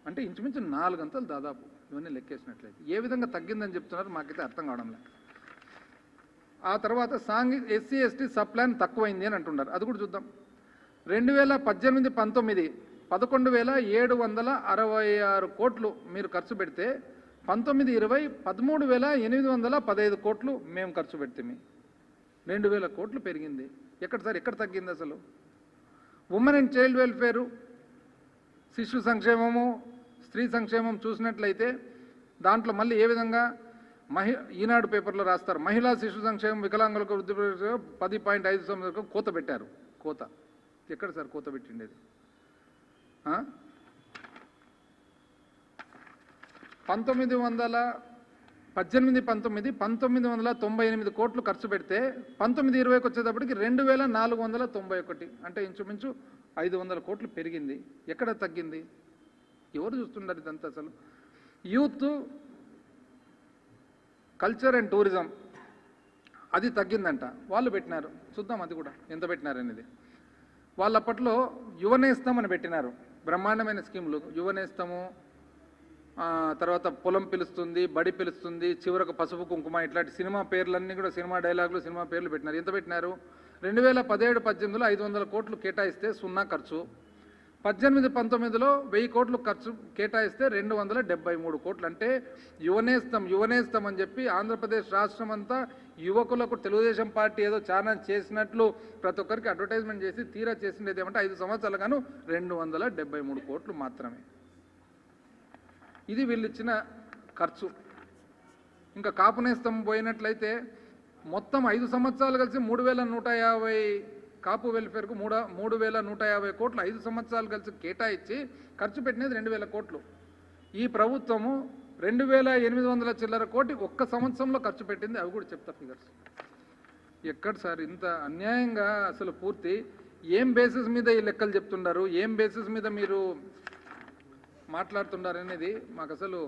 అంటే ఇంచుమించు 4 అంతలు దాదాపు. ఇవన్నీ లెక్కేసినట్లయితే ఏ విధంగా తగ్గిందని చెప్తున్నారు మాకైతే అర్థం కావడం లేదు. ఆ తర్వాత ఎస్సీ ఎస్టీ సబ్ ప్లాన్ తక్కువైంది అని అంటున్నారు. అది కూడా చూద్దాం. 2018-19 11,766 కోట్లు మీరు ఖర్చు పెడితే 19-20 13,815 కోట్లు మేము ఖర్చు పెడితే 2,000 కోట్లు పెరిగింది. ఎక్కడ సార్, ఎక్కడ తగ్గింది అసలు? ఉమెన్ అండ్ చైల్డ్ వెల్ఫేరు, శిశు సంక్షేమము, స్త్రీ సంక్షేమం చూసినట్లయితే దాంట్లో మళ్ళీ ఏ విధంగా ఈనాడు పేపర్లో రాస్తారు, మహిళా శిశు సంక్షేమం, వికలాంగులకు వృద్ధి 10.5% కోత పెట్టారు. కోత ఎక్కడ సార్ కోత పెట్టిండేది? 1998 కోట్లు ఖర్చు పెడితే 19-20కి వచ్చేటప్పటికి 2,491, అంటే ఇంచుమించు 500 కోట్లు పెరిగింది. ఎక్కడ తగ్గింది? ఎవరు చూస్తున్నారు ఇదంతా అసలు? యూత్, కల్చర్ అండ్ టూరిజం అది తగ్గిందంట, వాళ్ళు పెట్టినారు. చూద్దాం అది కూడా ఎంత పెట్టినారనేది. వాళ్ళ అప్పట్లో యువనేస్తం అని పెట్టినారు, బ్రహ్మాండమైన స్కీములు. యువనేస్తము, తర్వాత పొలం పిలుస్తుంది, బడి పిలుస్తుంది, చివరకు పసుపు కుంకుమ, ఇట్లాంటి సినిమా పేర్లన్నీ కూడా, సినిమా డైలాగులు, సినిమా పేర్లు పెట్టినారు. ఎంత పెట్టినారు? 2017-18లో 500 కోట్లు కేటాయిస్తే 0 ఖర్చు, 18-19లో 1000 కోట్లు ఖర్చు కేటాయిస్తే 273 కోట్లు. అంటే యువనేస్తం అని చెప్పి ఆంధ్రప్రదేశ్ రాష్ట్రం అంతా యువకులకు తెలుగుదేశం పార్టీ ఏదో చాలా చేసినట్లు ప్రతి ఒక్కరికి అడ్వర్టైజ్మెంట్ చేసి తీరా చేసిండేది ఏమంటే 5 సంవత్సరాలు గాను 273 కోట్లు మాత్రమే. ఇది వీళ్ళు ఇచ్చిన ఖర్చు. ఇంకా కాపునేస్తం పోయినట్లయితే మొత్తం 5 సంవత్సరాలు కలిసి 3,150 కాపు వెల్ఫేర్కు 3,150 కోట్లు 5 సంవత్సరాలు కలిసి కేటాయించి ఖర్చు పెట్టినది 2,000 కోట్లు. ఈ ప్రభుత్వము 2,800 చిల్లర కోటి ఒక్క సంవత్సరంలో ఖర్చు పెట్టింది. అవి కూడా చెప్తా ఫిగర్స్. ఎక్కడ సార్ ఇంత అన్యాయంగా అసలు? పూర్తి ఏం బేసిస్ మీద ఈ లెక్కలు చెప్తున్నారు? ఏం బేసిస్ మీద మీరు మాట్లాడుతున్నారనేది మాకు అసలు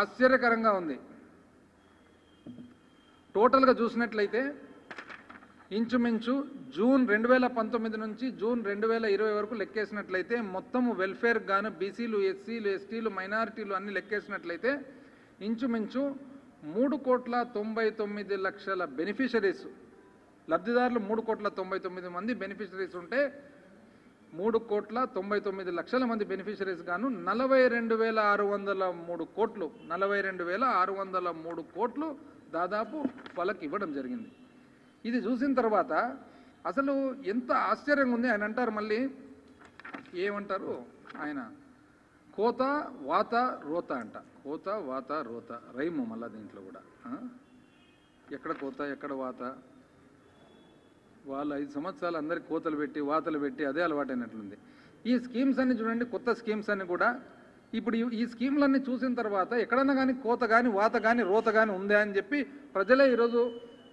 ఆశ్చర్యకరంగా ఉంది. టోటల్గా చూసినట్లయితే ఇంచుమించు జూన్ 2019 నుంచి జూన్ 2020 వరకు లెక్కేసినట్లయితే మొత్తము వెల్ఫేర్ గాను బీసీలు, ఎస్సీలు, ఎస్టీలు, మైనారిటీలు అన్ని లెక్కేసినట్లయితే ఇంచుమించు 3,99,00,000 బెనిఫిషరీస్, లబ్ధిదారులు 3,99,00,000 మంది బెనిఫిషరీస్ ఉంటే 3,99,00,000 మంది బెనిఫిషరీస్ గాను 42,603 కోట్లు 42,603 కోట్లు దాదాపు వాళ్ళకి ఇవ్వడం జరిగింది. ఇది చూసిన తర్వాత అసలు ఎంత ఆశ్చర్యంగా ఉంది. ఆయన అంటారు, మళ్ళీ ఏమంటారు ఆయన, కోత వాత రోత అంట. కోత వాత రోత రైము మళ్ళా దీంట్లో కూడా. ఎక్కడ కోత ఎక్కడ వాత? వాళ్ళు 5 సంవత్సరాలు అందరికి కోతలు పెట్టి వాతలు పెట్టి అదే అలవాటైనట్లుంది. ఈ స్కీమ్స్ అన్ని చూడండి, కొత్త స్కీమ్స్ అన్ని కూడా ఇప్పుడు ఈ స్కీమ్లన్నీ చూసిన తర్వాత ఎక్కడన్నా కానీ కోత కానీ వాత కానీ రోత కానీ ఉందా అని చెప్పి ప్రజలే ఈరోజు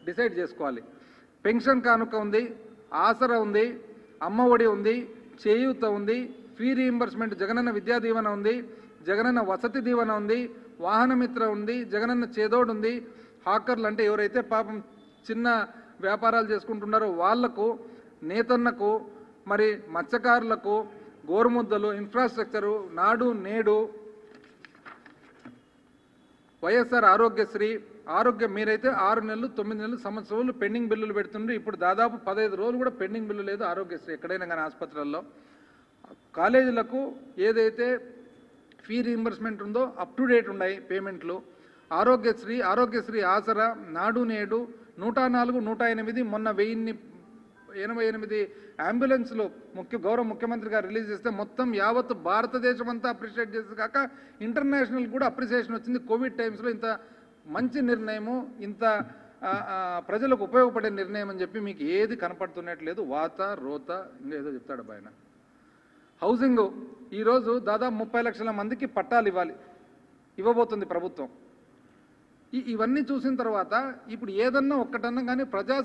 డిసైడ్ చేసుకోవాలి. పెన్షన్ కానుక ఉంది, ఆసరా ఉంది, అమ్మ ఒడి ఉంది, చేయూత ఉంది, ఫీ రీయింబర్స్మెంట్, జగనన్న విద్యా దీవెన ఉంది, జగనన్న వసతి దీవెన ఉంది, వాహనమిత్ర ఉంది, జగనన్న చేదోడు ఉంది. హాకర్లు అంటే ఎవరైతే పాపం చిన్న వ్యాపారాలు చేసుకుంటున్నారో వాళ్లకు, నేతన్నకు, మరి మత్స్యకారులకు గోరుముద్దలు, ఇన్ఫ్రాస్ట్రక్చరు, నాడు నేడు, వైఎస్ఆర్ ఆరోగ్యశ్రీ, ఆరోగ్యం మీరైతే 6 నెలలు 9 నెలలు సంవత్సరం రోజులు పెండింగ్ బిల్లులు పెడుతుండ్రు. ఇప్పుడు దాదాపు 15 రోజులు కూడా పెండింగ్ బిల్లు లేదు ఆరోగ్యశ్రీ ఎక్కడైనా కానీ ఆసుపత్రుల్లో. కాలేజీలకు ఏదైతే ఫీ రీయింబర్స్మెంట్ ఉందో అప్ టు డేట్ ఉన్నాయి పేమెంట్లు. ఆరోగ్యశ్రీ ఆసరా, నాడు నేడు, 104, 108, మొన్న 1088 అంబులెన్స్లు గౌరవ ముఖ్యమంత్రి గారు రిలీజ్ చేస్తే మొత్తం యావత్ భారతదేశం అంతా అప్రిషియేట్ చేసి కాక ఇంటర్నేషనల్ కూడా అప్రిసియేషన్ వచ్చింది. కోవిడ్ టైమ్స్లో ఇంత మంచి నిర్ణయము, ఇంత ప్రజలకు ఉపయోగపడే నిర్ణయం అని చెప్పి మీకు ఏది కనపడుతున్నట్లేదు. వాత రోత ఇంకా ఏదో చెప్తాడు ఆయన. హౌసింగ్ ఈరోజు దాదాపు 30 లక్షల మందికి పట్టాలు ఇవ్వబోతుంది ప్రభుత్వం. ఇవన్నీ చూసిన తర్వాత ఇప్పుడు ఏదన్నా ఒక్కటన్నా కానీ ప్రజా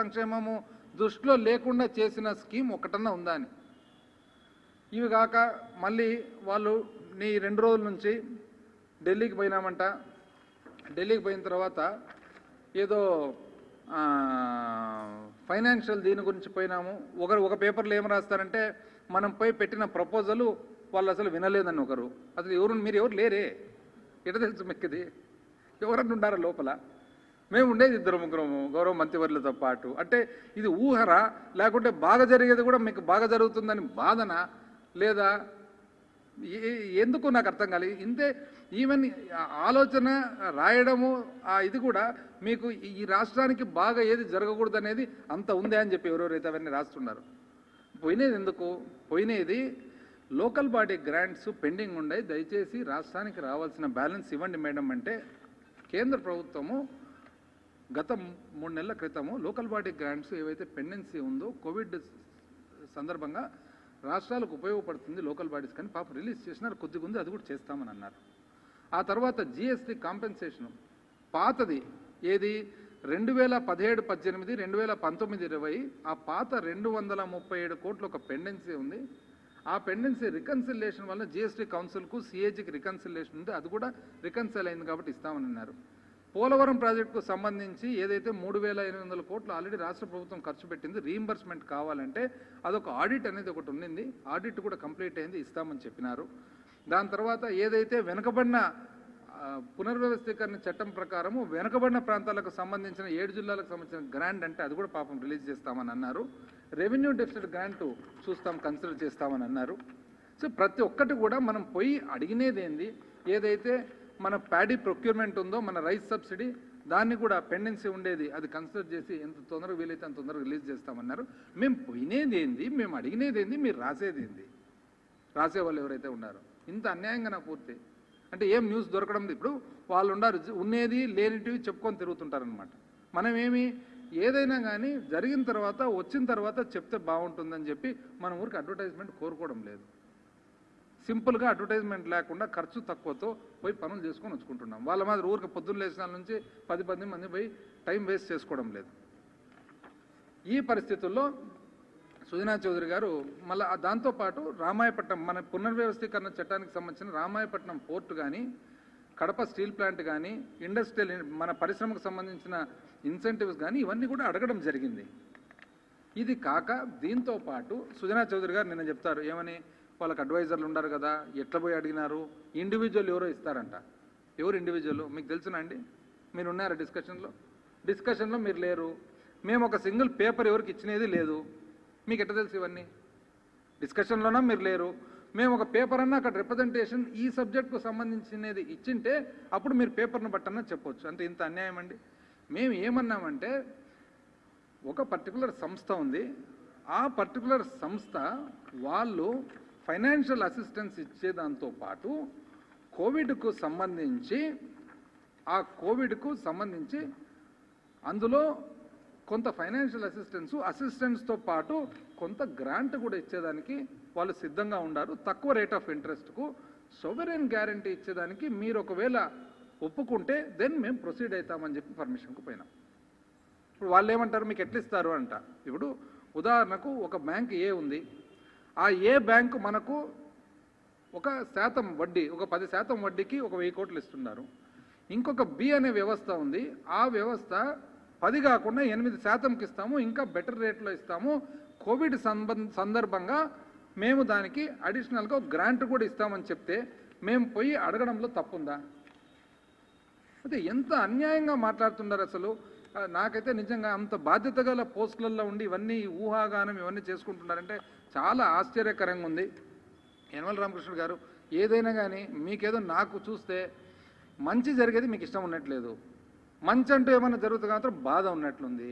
సంక్షేమము దృష్టిలో లేకుండా చేసిన స్కీమ్ ఒకటన్నా ఉందా అని. ఇవి కాక మళ్ళీ వాళ్ళు 2 రోజుల నుంచి ఢిల్లీకి పోయినామంట. ఢిల్లీకి పోయిన తర్వాత ఏదో ఫైనాన్షియల్ దీని గురించి పోయినాము. ఒక పేపర్లో ఏం రాస్తారంటే మనం పోయి పెట్టిన ప్రపోజలు వాళ్ళు అసలు వినలేదని ఒకరు. అసలు మీరు ఎవరు లేరే, ఎట తెలుసు మెక్కిది? ఎవరన్నా ఉండారా లోపల? మేము ఉండేది 2-3 గౌరవ మంత్రివర్యులతో పాటు. అంటే ఇది ఊహరా, లేకుంటే బాగా జరిగేది కూడా మీకు బాగా జరుగుతుందని బాధనా, లేదా ఎందుకు నాకు అర్థం కాలేదు. ఇంతే ఈవెన్ ఆలోచన రాయడము ఇది కూడా మీకు ఈ రాష్ట్రానికి బాగా ఏది జరగకూడదు అనేది అంత ఉందే అని చెప్పి ఎవరెవరైతే అవన్నీ రాస్తున్నారు. పోయినది ఎందుకు? పోయినది లోకల్ బాడీ గ్రాంట్స్ పెండింగ్ ఉన్నాయి, దయచేసి రాష్ట్రానికి రావాల్సిన బ్యాలెన్స్ ఇవ్వండి మేడం అంటే కేంద్ర ప్రభుత్వము గత 3 నెలల క్రితము లోకల్ బాడీ గ్రాంట్స్ ఏవైతే పెండెన్సీ ఉందో కోవిడ్ సందర్భంగా రాష్ట్రాలకు ఉపయోగపడుతుంది లోకల్ బాడీస్ కానీ పాపం రిలీజ్ చేసినారు, కొద్దిగా ఉంది, అది కూడా చేస్తామని అన్నారు. ఆ తర్వాత జిఎస్టీ కాంపెన్సేషను పాతది ఏది 2017-18, 2019-20 ఆ పాత 237 కోట్లు ఒక పెండెన్సీ ఉంది. ఆ పెండెన్సీ రికన్సిలేషన్ వల్ల జిఎస్టీ కౌన్సిల్కు సిఏజీకి రికన్సిలేషన్ ఉంది, అది కూడా రికన్సిల్ అయింది కాబట్టి ఇస్తామని అన్నారు. పోలవరం ప్రాజెక్టుకు సంబంధించి ఏదైతే 3,800 కోట్లు ఆల్రెడీ రాష్ట్ర ప్రభుత్వం ఖర్చు పెట్టింది, రీయింబర్స్మెంట్ కావాలంటే అదొక ఆడిట్ అనేది ఒకటి ఉండింది, ఆడిట్ కూడా కంప్లీట్ అయింది, ఇస్తామని చెప్పినారు. దాని తర్వాత ఏదైతే వెనుకబడిన పునర్వ్యవస్థీకరణ చట్టం ప్రకారము వెనుకబడిన ప్రాంతాలకు సంబంధించిన 7 జిల్లాలకు సంబంధించిన గ్రాంట్ అంటే అది కూడా పాపం రిలీజ్ చేస్తామని అన్నారు. రెవెన్యూ డెఫిసిట్ గ్రాంట్ కన్సిడర్ చేస్తామని అన్నారు. సో ప్రతి ఒక్కటి కూడా మనం పోయి అడిగినేది ఏంది, ఏదైతే మన ప్యాడీ ప్రొక్యూర్మెంట్ ఉందో మన రైస్ సబ్సిడీ దాన్ని కూడా పెండెన్సీ ఉండేది అది కన్సిడర్ చేసి ఎంత తొందరగా వీలైతే అంత తొందరగా రిలీజ్ చేస్తామన్నారు. మేము పోయినేది ఏంది, మేము అడిగినేది ఏంది, మీరు రాసేది ఏంది, రాసేవాళ్ళు ఎవరైతే ఉన్నారో ఇంత అన్యాయంగా నాకు పూర్తి అంటే ఏం న్యూస్ దొరకడం. ఇప్పుడు వాళ్ళు ఉన్నారు ఉన్నది లేనిటివి చెప్పుకొని తిరుగుతుంటారనమాట. మనమేమి ఏదైనా కానీ జరిగిన తర్వాత వచ్చిన తర్వాత చెప్తే బాగుంటుందని చెప్పి మన ఊరికి అడ్వర్టైజ్మెంట్ కోరుకోవడం లేదు. సింపుల్గా అడ్వర్టైజ్మెంట్ లేకుండా ఖర్చు తక్కువతో పోయి పనులు చేసుకొని వచ్చుకుంటున్నాం. వాళ్ళ మాదిరి ఊరికి పొద్దున్న లేచిన నుంచి 10 మంది పోయి టైం వేస్ట్ చేసుకోవడం లేదు. ఈ పరిస్థితుల్లో సుజనా చౌదరి గారు మళ్ళీ దాంతోపాటు రామాయపట్నం మన పునర్వ్యవస్థీకరణ చట్టానికి సంబంధించిన రామాయపట్నం పోర్టు కానీ కడప స్టీల్ ప్లాంట్ కానీ ఇండస్ట్రియల్ మన పరిశ్రమకు సంబంధించిన ఇన్సెంటివ్స్ కానీ ఇవన్నీ కూడా అడగడం జరిగింది. ఇది కాక దీంతో పాటు సుజనా చౌదరి గారు నిన్న చెప్తారు ఏమని, వాళ్ళకి అడ్వైజర్లు ఉన్నారు కదా, ఎట్లా పోయి అడిగినారు, ఇండివిజువల్ ఎవరో ఇస్తారంట. ఎవరు ఇండివిజువల్ మీకు తెలుసునా అండి? మీరు ఉన్నారా డిస్కషన్లో మీరు లేరు. మేము ఒక సింగిల్ పేపర్ ఎవరికి ఇచ్చినది లేదు. మీకు ఎట్లా తెలుసు ఇవన్నీ? డిస్కషన్లోనా మీరు లేరు. మేము ఒక పేపర్ అన్నా అక్కడ రిప్రజెంటేషన్ ఈ సబ్జెక్టుకు సంబంధించినది ఇచ్చింటే అప్పుడు మీరు పేపర్ను బట్టన్నా చెప్పొచ్చు. అంటే ఇంత అన్యాయం అండి. మేము ఏమన్నామంటే ఒక పర్టికులర్ సంస్థ ఉంది, ఆ పర్టికులర్ సంస్థ వాళ్ళు ఫైనాన్షియల్ అసిస్టెన్స్ ఇచ్చేదాంతో పాటు కోవిడ్కు సంబంధించి అందులో కొంత ఫైనాన్షియల్ అసిస్టెన్స్తో పాటు కొంత గ్రాంట్ కూడా ఇచ్చేదానికి వాళ్ళు సిద్ధంగా ఉన్నారు. తక్కువ రేట్ ఆఫ్ ఇంట్రెస్ట్కు సోవరెన్ గ్యారంటీ ఇచ్చేదానికి మీరు ఒకవేళ ఒప్పుకుంటే దెన్ మేము ప్రొసీడ్ అవుతామని చెప్పి పర్మిషన్కు పోయినాం. ఇప్పుడు వాళ్ళు ఏమంటారు, మీకు ఎట్లా ఇస్తారు అంట. ఇప్పుడు ఉదాహరణకు ఒక బ్యాంక్ ఏ ఉంది, ఆ ఏ బ్యాంకు మనకు 1% వడ్డీ, ఒక 10% వడ్డీకి 1,000 కోట్లు ఇస్తున్నారు. ఇంకొక బి అనే వ్యవస్థ ఉంది, ఆ వ్యవస్థ 10 కాకుండా 8%కి ఇస్తాము, ఇంకా బెటర్ రేట్లో ఇస్తాము, కోవిడ్ సందర్భంగా మేము దానికి అడిషనల్గా గ్రాంట్ కూడా ఇస్తామని చెప్తే మేము పోయి అడగడంలో తప్పుందా? అయితే ఎంత అన్యాయంగా మాట్లాడుతున్నారు అసలు. నాకైతే నిజంగా అంత బాధ్యత గల పోస్టులలో ఉండి ఇవన్నీ ఊహాగానం ఇవన్నీ చేసుకుంటున్నారంటే చాలా ఆశ్చర్యకరంగా ఉంది. యనమల రామకృష్ణ గారు ఏదైనా కానీ మీకేదో నాకు చూస్తే మంచి జరిగేది మీకు ఇష్టం ఉన్నట్లేదు, మంచి అంటూ ఏమైనా జరుగుతుంది మాత్రం బాధ ఉన్నట్లుంది.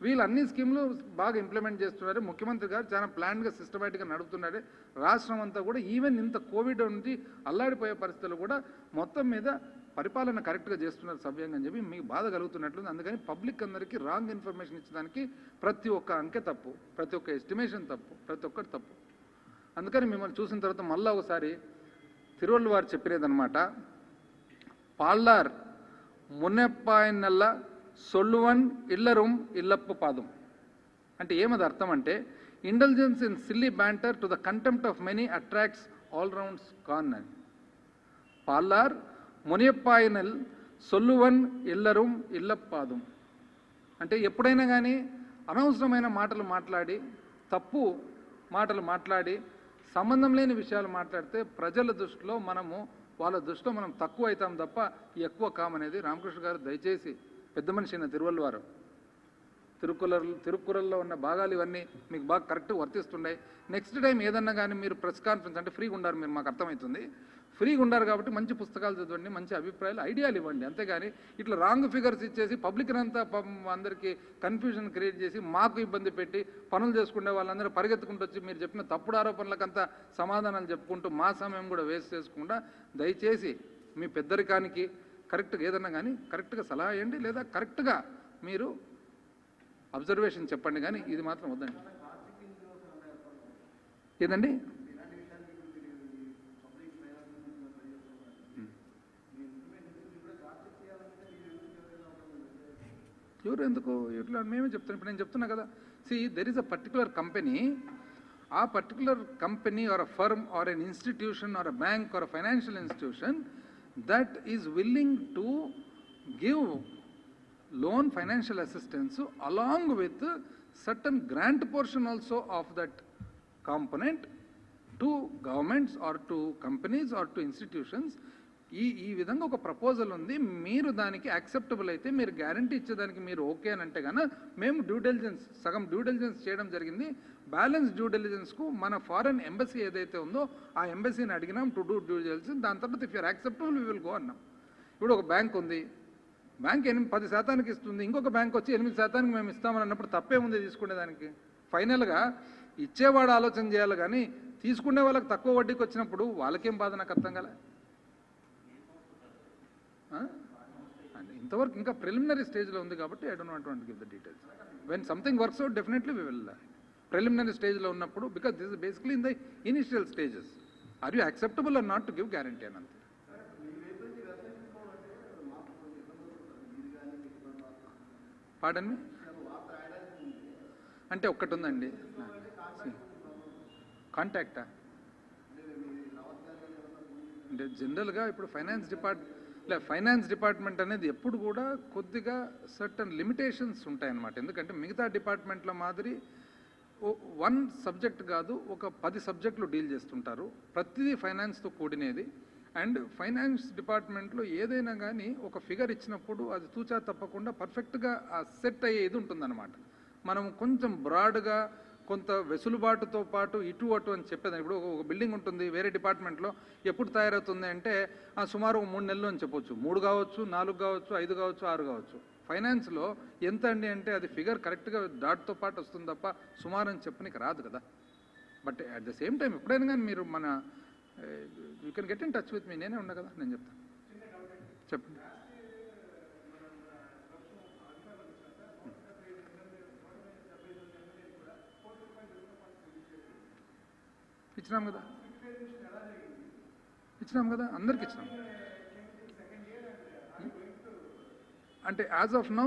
వీళ్ళు అన్ని స్కీమ్లు బాగా ఇంప్లిమెంట్ చేస్తున్నారు. ముఖ్యమంత్రి గారు చాలా ప్లాన్గా సిస్టమేటిక్గా నడుపుతున్నారు. రాష్ట్రం అంతా కూడా ఈవెన్ ఇంత కోవిడ్ నుంచి అల్లాడిపోయే పరిస్థితులు కూడా మొత్తం మీద పరిపాలన కరెక్ట్గా చేస్తున్నారు సవ్యంగా అని చెప్పి మీకు బాధ కలుగుతున్నట్లుంది. అందుకని పబ్లిక్ అందరికీ రాంగ్ ఇన్ఫర్మేషన్ ఇచ్చడానికి ప్రతి ఒక్క అంకె తప్పు, ప్రతి ఒక్క ఎస్టిమేషన్ తప్పు, ప్రతి ఒక్కటి తప్పు. అందుకని మిమ్మల్ని చూసిన తర్వాత మళ్ళీ ఒకసారి తిరువళ్ళు వారు చెప్పినదనమాట, పాళ్ళార్ మున్నెప్పాయనల్ల సొల్లువన్ ఇల్లరుం ఇల్లప్పు పాదం అంటే ఏమది అర్థం అంటే, intelligence in silly banter to the contempt of many attracts all rounds con అని. పాళ్ళార్ మునియప్పాయనల్ సొల్లువన్ ఇల్లరుం ఇల్లప్పాదం అంటే ఎప్పుడైనా కానీ అనవసరమైన మాటలు మాట్లాడి, తప్పు మాటలు మాట్లాడి, సంబంధం లేని విషయాలు మాట్లాడితే ప్రజల దృష్టిలో వాళ్ళ దృష్టిలో మనం తక్కువ అవుతాం తప్ప ఎక్కువ కామనేది రామకృష్ణ గారు దయచేసి పెద్ద మనిషి అయిన తిరువళ్ళు వారు తిరుక్కురల్లో ఉన్న భాగాలు ఇవన్నీ మీకు బాగా కరెక్ట్గా వర్తిస్తుండే. నెక్స్ట్ టైం ఏదన్నా కానీ మీరు ప్రెస్ కాన్ఫరెన్స్ అంటే ఫ్రీగా ఉండారు, మీరు మాకు అర్థమవుతుంది, ఫ్రీగా ఉండారు కాబట్టి మంచి పుస్తకాలు చదవండి, మంచి అభిప్రాయాలు ఐడియాలు ఇవ్వండి. అంతేగాని ఇట్లా రాంగ్ ఫిగర్స్ ఇచ్చేసి పబ్లిక్ అంతా అందరికీ కన్ఫ్యూజన్ క్రియేట్ చేసి మాకు ఇబ్బంది పెట్టి పనులు చేసుకునే వాళ్ళందరూ పరిగెత్తుకుంటూ వచ్చి మీరు చెప్పిన తప్పుడు ఆరోపణలకంతా సమాధానాలు చెప్పుకుంటూ మా సమయం కూడా వేస్ట్ చేసుకుండా దయచేసి మీ పెద్దరికానికి కరెక్ట్గా ఏదన్నా కానీ కరెక్ట్గా సలహా ఇవ్వండి, లేదా కరెక్ట్గా మీరు అబ్జర్వేషన్ చెప్పండి, కానీ ఇది మాత్రం వద్దండి. ఏదండి ఎవరు ఎందుకు ఇట్లా మేమే చెప్తాను. ఇప్పుడు నేను చెప్తున్నా కదా, there is a particular company, ఆ particular company or a firm or an institution or a bank or a financial institution that is willing to give loan financial assistance along with certain grant portion also of that component to governments or to companies or to institutions. ఈ విధంగా ఒక proposal ఉంది, మీరు దానికి acceptable అయితే మీరు guarantee ఇచ్చేదానికి మీరు ఓకే అని అంటే కన్నా మేము సగం డ్యూ డిలిజెన్స్ చేయడం జరిగింది. బ్యాలెన్స్ డ్యూ డిలిజెన్స్కు మన ఫారెన్ ఎంబసీ ఏదైతే ఉందో ఆ ఎంబసీని అడిగినాం టు డూ డ్యూ డిలిజెన్స్. దాని తర్వాత if you are acceptable we will go అన్నాం. ఇప్పుడు ఒక బ్యాంక్ ఉంది, బ్యాంక్ 10% ఇస్తుంది, ఇంకొక బ్యాంక్ వచ్చి 8% మేము ఇస్తామని అన్నప్పుడు తప్పే ఉంది తీసుకునేదానికి. ఫైనల్గా ఇచ్చేవాడు ఆలోచన చేయాలి, కానీ తీసుకునే వాళ్ళకి తక్కువ వడ్డీకి వచ్చినప్పుడు వాళ్ళకేం బాధ నాకు అర్థం కాలే. ఇంతవరకు ఇంకా ప్రిలిమినరీ స్టేజ్లో ఉంది కాబట్టి I don't want to give the details. When something works out definitely we will. Preliminary స్టేజ్లో ఉన్నప్పుడు because this is basically in the initial stages, are you acceptable or not to give guarantee అని అంతే. పాడండి అంటే ఒక్కటి ఉందండి, కాంటాక్టా అంటే జనరల్గా ఇప్పుడు ఫైనాన్స్ డిపార్ట్మెంట్ అనేది ఎప్పుడు కూడా కొద్దిగా సర్టన్ లిమిటేషన్స్ ఉంటాయన్నమాట. ఎందుకంటే మిగతా డిపార్ట్మెంట్ల మాదిరి వన్ సబ్జెక్ట్ కాదు, ఒక 10 సబ్జెక్టులు డీల్ చేస్తుంటారు. ప్రతిదీ ఫైనాన్స్తో కూడినది. అండ్ ఫైనాన్స్ డిపార్ట్మెంట్లో ఏదైనా కానీ ఒక ఫిగర్ ఇచ్చినప్పుడు అది తూచా తప్పకుండా పర్ఫెక్ట్గా ఆ సెట్ అయ్యే ఇది ఉంటుందన్నమాట. మనం కొంచెం బ్రాడ్గా కొంత వెసులుబాటుతో పాటు ఇటు అటు అని చెప్పేదాన్ని. ఇప్పుడు ఒక బిల్డింగ్ ఉంటుంది వేరే డిపార్ట్మెంట్లో, ఎప్పుడు తయారవుతుంది అంటే సుమారు 3 నెలలు అని చెప్పొచ్చు. 3 కావచ్చు, 4 కావచ్చు, 5 కావచ్చు, 6 కావచ్చు. ఫైనాన్స్లో ఎంత అండి అంటే అది ఫిగర్ కరెక్ట్గా డాట్తో పాటు వస్తుంది తప్ప సుమారు అని చెప్పనికి రాదు కదా. But at the same time ఎప్పుడైనా కానీ మీరు మన you can get in touch with me, నేనే ఉన్నా కదా, నేను చెప్తాను. చెప్పండి. ఇచ్చినాం కదా అందరికి ఇచ్చినాం. అంటే as of now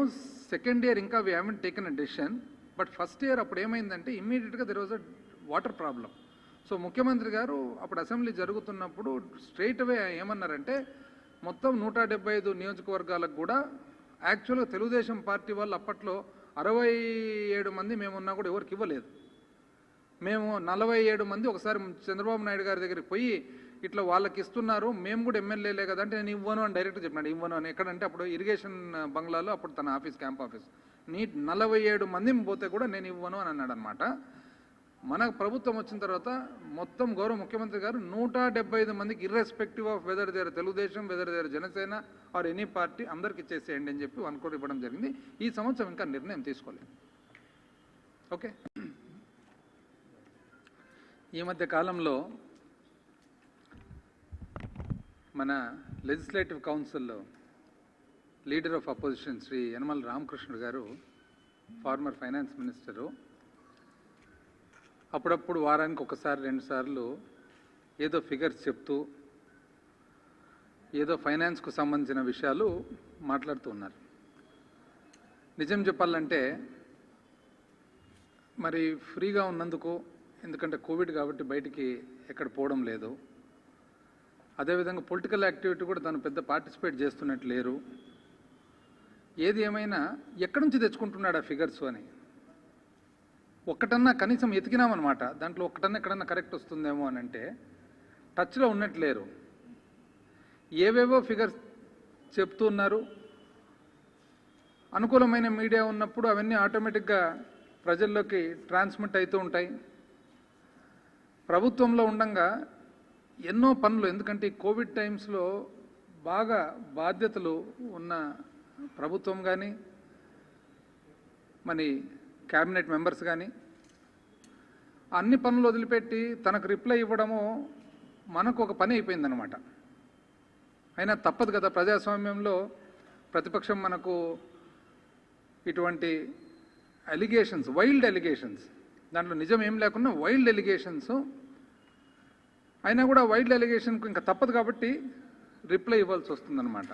second year ఇంకా we haven't taken a decision. But first year అప్పుడు ఏమైందంటే ఇమ్మీడియట్గా there was a water problem. So ముఖ్యమంత్రి గారు అప్పుడు అసెంబ్లీ జరుగుతున్నప్పుడు స్ట్రైట్ అవే ఏమన్నారంటే మొత్తం 175 నియోజకవర్గాలకు కూడా యాక్చువల్గా తెలుగుదేశం పార్టీ వాళ్ళు అప్పట్లో 67 మంది మేమున్నా కూడా ఎవరికి ఇవ్వలేదు. మేము 47 మంది ఒకసారి చంద్రబాబు నాయుడు గారి దగ్గరికి పోయి ఇట్లా వాళ్ళకి ఇస్తున్నారు, మేము కూడా ఎమ్మెల్యేలే కదా అంటే నేను ఇవ్వను అని డైరెక్ట్గా చెప్పినాడు. ఇవ్వను అని ఎక్కడంటే అప్పుడు ఇరిగేషన్ బంగ్లాలో అప్పుడు తన ఆఫీస్, క్యాంప్ ఆఫీస్. 47 మంది పోతే కూడా నేను ఇవ్వను అని అన్నాడు అనమాట. మన ప్రభుత్వం వచ్చిన తర్వాత మొత్తం గౌరవ ముఖ్యమంత్రి గారు 175 మందికి irrespective of whether they're Telugu Desam, whether they're Janasena or any party అందరికి ఇచ్చేసేయండి అని చెప్పి 1 కోటి ఇవ్వడం జరిగింది. ఈ సంవత్సరం ఇంకా నిర్ణయం తీసుకోలేదు. ఓకే. ఈ మధ్య కాలంలో మన లెజిస్లేటివ్ కౌన్సిల్లో leader of opposition Shri Yanamala Ramakrishnudu గారు, ఫార్మర్ ఫైనాన్స్ మినిస్టరు, అప్పుడప్పుడు వారానికి 1-2 సార్లు ఏదో ఫిగర్స్ చెప్తూ ఏదో ఫైనాన్స్కు సంబంధించిన విషయాలు మాట్లాడుతూ ఉన్నారు. నిజం చెప్పాలంటే మరి ఫ్రీగా ఉన్నందుకు, ఎందుకంటే కోవిడ్ కాబట్టి బయటికి ఎక్కడ పోవడం లేదు, అదేవిధంగా పొలిటికల్ యాక్టివిటీ కూడా తను పెద్ద పార్టిసిపేట్ చేస్తున్నట్టు లేరు. ఏది ఏమైనా ఎక్కడి నుంచి తెచ్చుకుంటున్నాడు ఆ ఫిగర్స్ అని ఒక్కటన్నా కనీసం ఎతికినామన్నమాట. దాంట్లో ఒక్కటన్నా ఎక్కడన్నా కరెక్ట్ వస్తుందేమో అని అంటే టచ్లో ఉన్నట్లేరు. ఏవేవో ఫిగర్స్ చెప్తున్నారు. అనుకూలమైన మీడియా ఉన్నప్పుడు అవన్నీ ఆటోమేటిక్గా ప్రజల్లోకి ట్రాన్స్మిట్ అవుతూ ఉంటాయి. ప్రభుత్వంలో ఉండంగా ఎన్నో పనులు, ఎందుకంటే ఈ కోవిడ్ టైమ్స్లో బాగా బాధ్యతలు ఉన్న ప్రభుత్వం కానీ మరి క్యాబినెట్ మెంబర్స్ కానీ అన్ని పనులు వదిలిపెట్టి తనకు రిప్లై ఇవ్వడము మనకు ఒక పని అయిపోయిందనమాట. అయినా తప్పదు కదా, ప్రజాస్వామ్యంలో ప్రతిపక్షం మనకు ఇటువంటి అలిగేషన్స్, వైల్డ్ అలిగేషన్స్, దాంట్లో నిజం ఏం లేకుండా వైల్డ్ అలిగేషన్స్ అయినా కూడా వైల్డ్ అలిగేషన్కు ఇంకా తప్పదు కాబట్టి రిప్లై ఇవ్వాల్సి వస్తుందన్నమాట.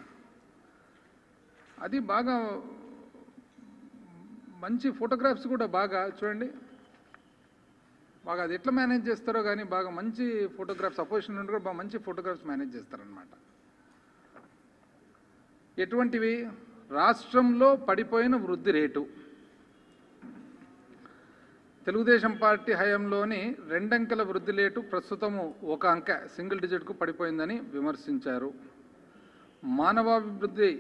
అది బాగా మంచి ఫోటోగ్రాఫ్స్ కూడా బాగా చూడండి, బాగా అది ఎట్లా మేనేజ్ చేస్తారో కానీ బాగా మంచి ఫోటోగ్రాఫ్స్, అపోజిషన్ నుండి కూడా బాగా మంచి ఫోటోగ్రాఫ్స్ మేనేజ్ చేస్తారనమాట. ఎటువంటివి? రాష్ట్రంలో పడిపోయిన వృద్ధి రేటు, తెలుగుదేశం పార్టీ హయాంలోని 2 అంకెల వృద్ధి రేటు ప్రస్తుతము 1 అంకె సింగిల్ డిజిట్కు పడిపోయిందని విమర్శించారు. మానవాభివృద్ధి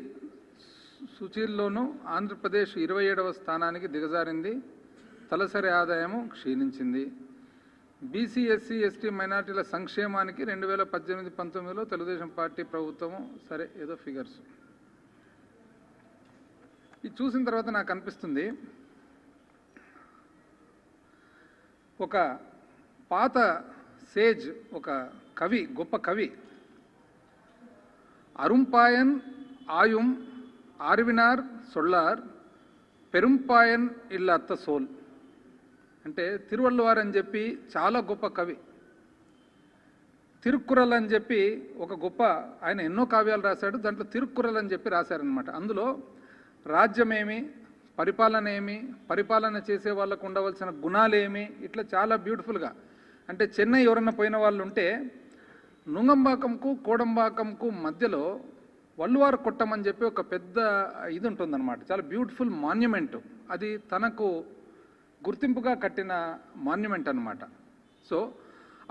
సూచీల్లోనూ ఆంధ్రప్రదేశ్ 27వ స్థానానికి దిగజారింది. తలసరి ఆదాయము క్షీణించింది. బీసీ, ఎస్సీ, ఎస్టీ, మైనార్టీల సంక్షేమానికి 2018-19లో తెలుగుదేశం పార్టీ ప్రభుత్వము, సరే ఏదో ఫిగర్స్ ఇది చూసిన తర్వాత నాకు అనిపిస్తుంది, ఒక పాత సేజ్, ఒక కవి, గొప్ప కవి, అరుంపాయన్ ఆయుం ఆర్వినార్ సొల్లార్ పెరుంపాయన్ ఇల్లత్త సోల్ అంటే తిరువళ్ళవారు అని చెప్పి చాలా గొప్ప కవి. తిరుక్కురల్ అని చెప్పి ఒక గొప్ప, ఆయన ఎన్నో కావ్యాలు రాశాడు, దాంట్లో తిరుక్కురల్ అని చెప్పి రాశారనమాట. అందులో రాజ్యమేమి, పరిపాలన ఏమి, పరిపాలన చేసే వాళ్ళకు ఉండవలసిన గుణాలేమి, ఇట్లా చాలా బ్యూటిఫుల్గా. అంటే చెన్నై ఎవరన్నా పోయిన వాళ్ళు ఉంటే నుంగంబాకంకు కోడంబాకంకు మధ్యలో వల్లువారు కొట్టమని చెప్పి ఒక పెద్ద ఇది ఉంటుందన్నమాట, చాలా బ్యూటిఫుల్ మాన్యుమెంట్. అది తనకు గుర్తింపుగా కట్టిన మాన్యుమెంట్ అన్నమాట. సో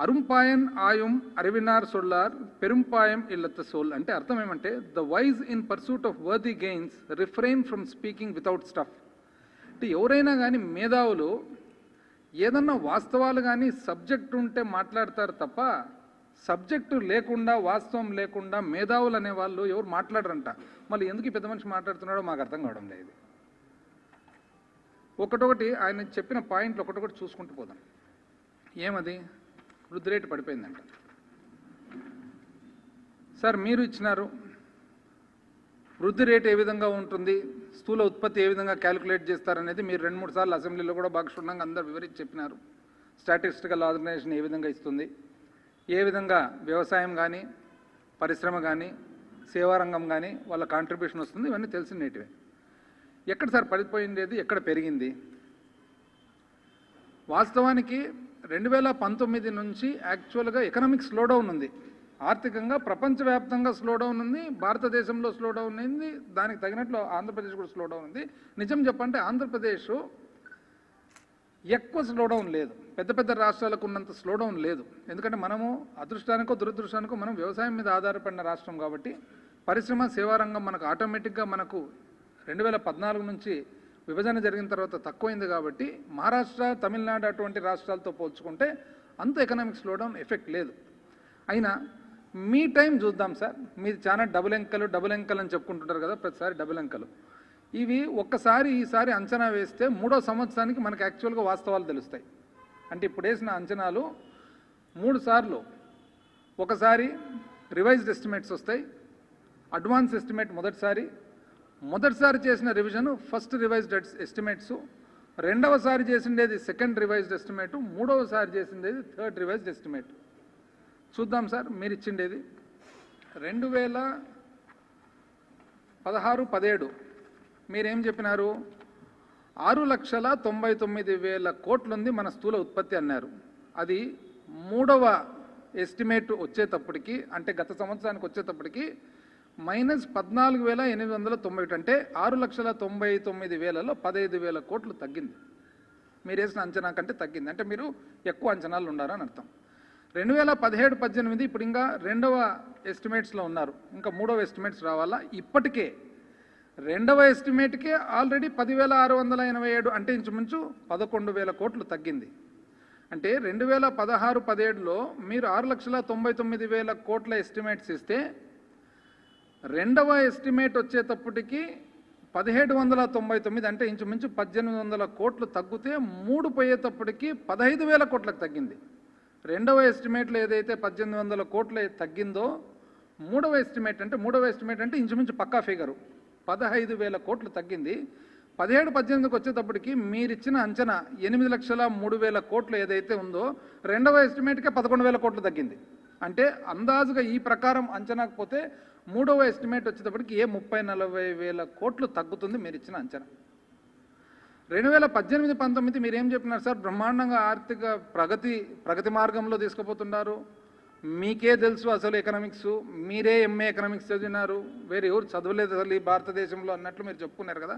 అరుంపాయన్ ఆయుం అరవినార్ సొల్లార్ పెరుంపాయం ఇల్లత సోల్ అంటే అర్థం ఏమంటే the wise in pursuit of worthy gains refrain from speaking without stuff. అంటే ఎవరైనా కానీ మేధావులు ఏదన్నా వాస్తవాలు కానీ సబ్జెక్ట్ ఉంటే మాట్లాడతారు తప్ప సబ్జెక్టు లేకుండా వాస్తవం లేకుండా మేధావులు అనేవాళ్ళు ఎవరు మాట్లాడరంట. మళ్ళీ ఎందుకు పెద్ద మనిషి మాట్లాడుతున్నాడో మాకు అర్థం కావడం లేదు. ఒకటొకటి ఆయన చెప్పిన పాయింట్లు ఒకటొకటి చూసుకుంటూ పోదాం. ఏమది? వృద్ధి రేటు పడిపోయిందంట. సార్ మీరు ఇచ్చినారు వృద్ధి రేటు ఏ విధంగా ఉంటుంది, స్థూల ఉత్పత్తి ఏ విధంగా క్యాలిక్యులేట్ చేస్తారనేది మీరు 2-3 సార్లు అసెంబ్లీలో కూడా బాగా క్షుణ్ణంగా అందరూ వివరించి చెప్పినారు. స్టాటిస్టికల్ ఆర్గనైజేషన్ ఏ విధంగా ఇస్తుంది, ఏ విధంగా వ్యవసాయం కానీ పరిశ్రమ కానీ సేవారంగం కానీ వాళ్ళ కాంట్రిబ్యూషన్ వస్తుంది, ఇవన్నీ తెలిసినటివే. ఎక్కడ సార్ పడిపోయిండేది, ఎక్కడ పెరిగింది? వాస్తవానికి 2019 నుంచి యాక్చువల్గా ఎకనామిక్ స్లోడౌన్ ఉంది. ఆర్థికంగా ప్రపంచవ్యాప్తంగా స్లోడౌన్ ఉంది, భారతదేశంలో స్లోడౌన్ ఉంది, దానికి తగినట్లు ఆంధ్రప్రదేశ్ కూడా స్లోడౌన్ ఉంది. నిజం చెప్పంటే ఆంధ్రప్రదేశ్ ఎక్కువ స్లోడౌన్ లేదు, పెద్ద పెద్ద రాష్ట్రాలకు ఉన్నంత స్లోడౌన్ లేదు. ఎందుకంటే మనము అదృష్టానికో దురదృష్టానికో మనం వ్యవసాయం మీద ఆధారపడిన రాష్ట్రం కాబట్టి పరిశ్రమ సేవారంగం మనకు ఆటోమేటిక్గా మనకు 2014 నుంచి విభజన జరిగిన తర్వాత తక్కువైంది కాబట్టి మహారాష్ట్ర తమిళనాడు అటువంటి రాష్ట్రాలతో పోల్చుకుంటే అంత ఎకనామిక్ స్లోడౌన్ ఎఫెక్ట్ లేదు. అయినా మీ టైం చూద్దాం సార్. మీరు చాలా డబుల్ అంకెలు అని చెప్పుకుంటుంటారు కదా, ప్రతిసారి డబుల్ అంకెలు. ఇవి ఒక్కసారి ఈసారి అంచనా వేస్తే 3వ సంవత్సరానికి మనకు యాక్చువల్గా వాస్తవాలు తెలుస్తాయి. అంటే ఇప్పుడు వేసిన అంచనాలు 3 సార్లు, ఒకసారి రివైజ్డ్ ఎస్టిమేట్స్ వస్తాయి, అడ్వాన్స్ ఎస్టిమేట్ మొదటిసారి చేసిన రివిజను ఫస్ట్ రివైజ్డ్ ఎస్టిమేట్స్, రెండవసారి చేసిండేది సెకండ్ రివైజ్డ్ ఎస్టిమేట్, మూడవసారి చేసిండేది థర్డ్ రివైజ్డ్ ఎస్టిమేట్. చూద్దాం సార్ మీరు ఇచ్చిండేది 2016-17 మీరేం చెప్పినారు? 6,99,000 కోట్లు ఉంది మన స్థూల ఉత్పత్తి అన్నారు. అది 3వ ఎస్టిమేట్ వచ్చేటప్పటికి అంటే గత సంవత్సరానికి వచ్చేటప్పటికి -14,891 అంటే 6,99,000లో 15,000 కోట్లు తగ్గింది. మీరు వేసిన అంచనా కంటే తగ్గింది. అంటే మీరు ఎక్కువ అంచనాలు ఉన్నారని అర్థం. 2017-18 ఇప్పుడు ఇంకా 2వ ఎస్టిమేట్స్లో ఉన్నారు, ఇంకా 3వ ఎస్టిమేట్స్ రావాలా. ఇప్పటికే 2వ ఎస్టిమేట్కే ఆల్రెడీ 10,687 అంటే ఇంచుమించు 11,000 కోట్లు తగ్గింది. అంటే 2016-17లో మీరు 6,99,000 కోట్ల ఎస్టిమేట్స్ ఇస్తే 2వ ఎస్టిమేట్ వచ్చేటప్పటికి 1,799 అంటే ఇంచుమించు 1,800 కోట్లు తగ్గితే 3 పోయేటప్పటికి 15,000 కోట్లకు తగ్గింది. 2వ ఎస్టిమేట్లో ఏదైతే 1,800 కోట్లు తగ్గిందో 3వ ఎస్టిమేట్ అంటే ఇంచుమించు పక్కా ఫిగరు 15,000 కోట్లు తగ్గింది. 17-18కి వచ్చేటప్పటికి మీరిచ్చిన అంచనా 8,03,000 కోట్లు ఏదైతే ఉందో 2వ ఎస్టిమేట్కే 11,000 కోట్లు తగ్గింది. అంటే అందాజుగా ఈ ప్రకారం అంచనాకు పోతే 3వ ఎస్టిమేట్ వచ్చేటప్పటికి 30,40,000 కోట్లు తగ్గుతుంది మీరు ఇచ్చిన అంచనా. 2018-19 మీరేం చెప్పినారు సార్? బ్రహ్మాండంగా ఆర్థిక ప్రగతి మార్గంలో తీసుకుపోతున్నారు, మీకే తెలుసు అసలు ఎకనామిక్స్, మీరే ఎంఏ ఎకనామిక్స్ చదివినారు, వేరే ఎవరు చదవలేదు అసలు ఈ భారతదేశంలో అన్నట్లు మీరు చెప్పుకున్నారు కదా.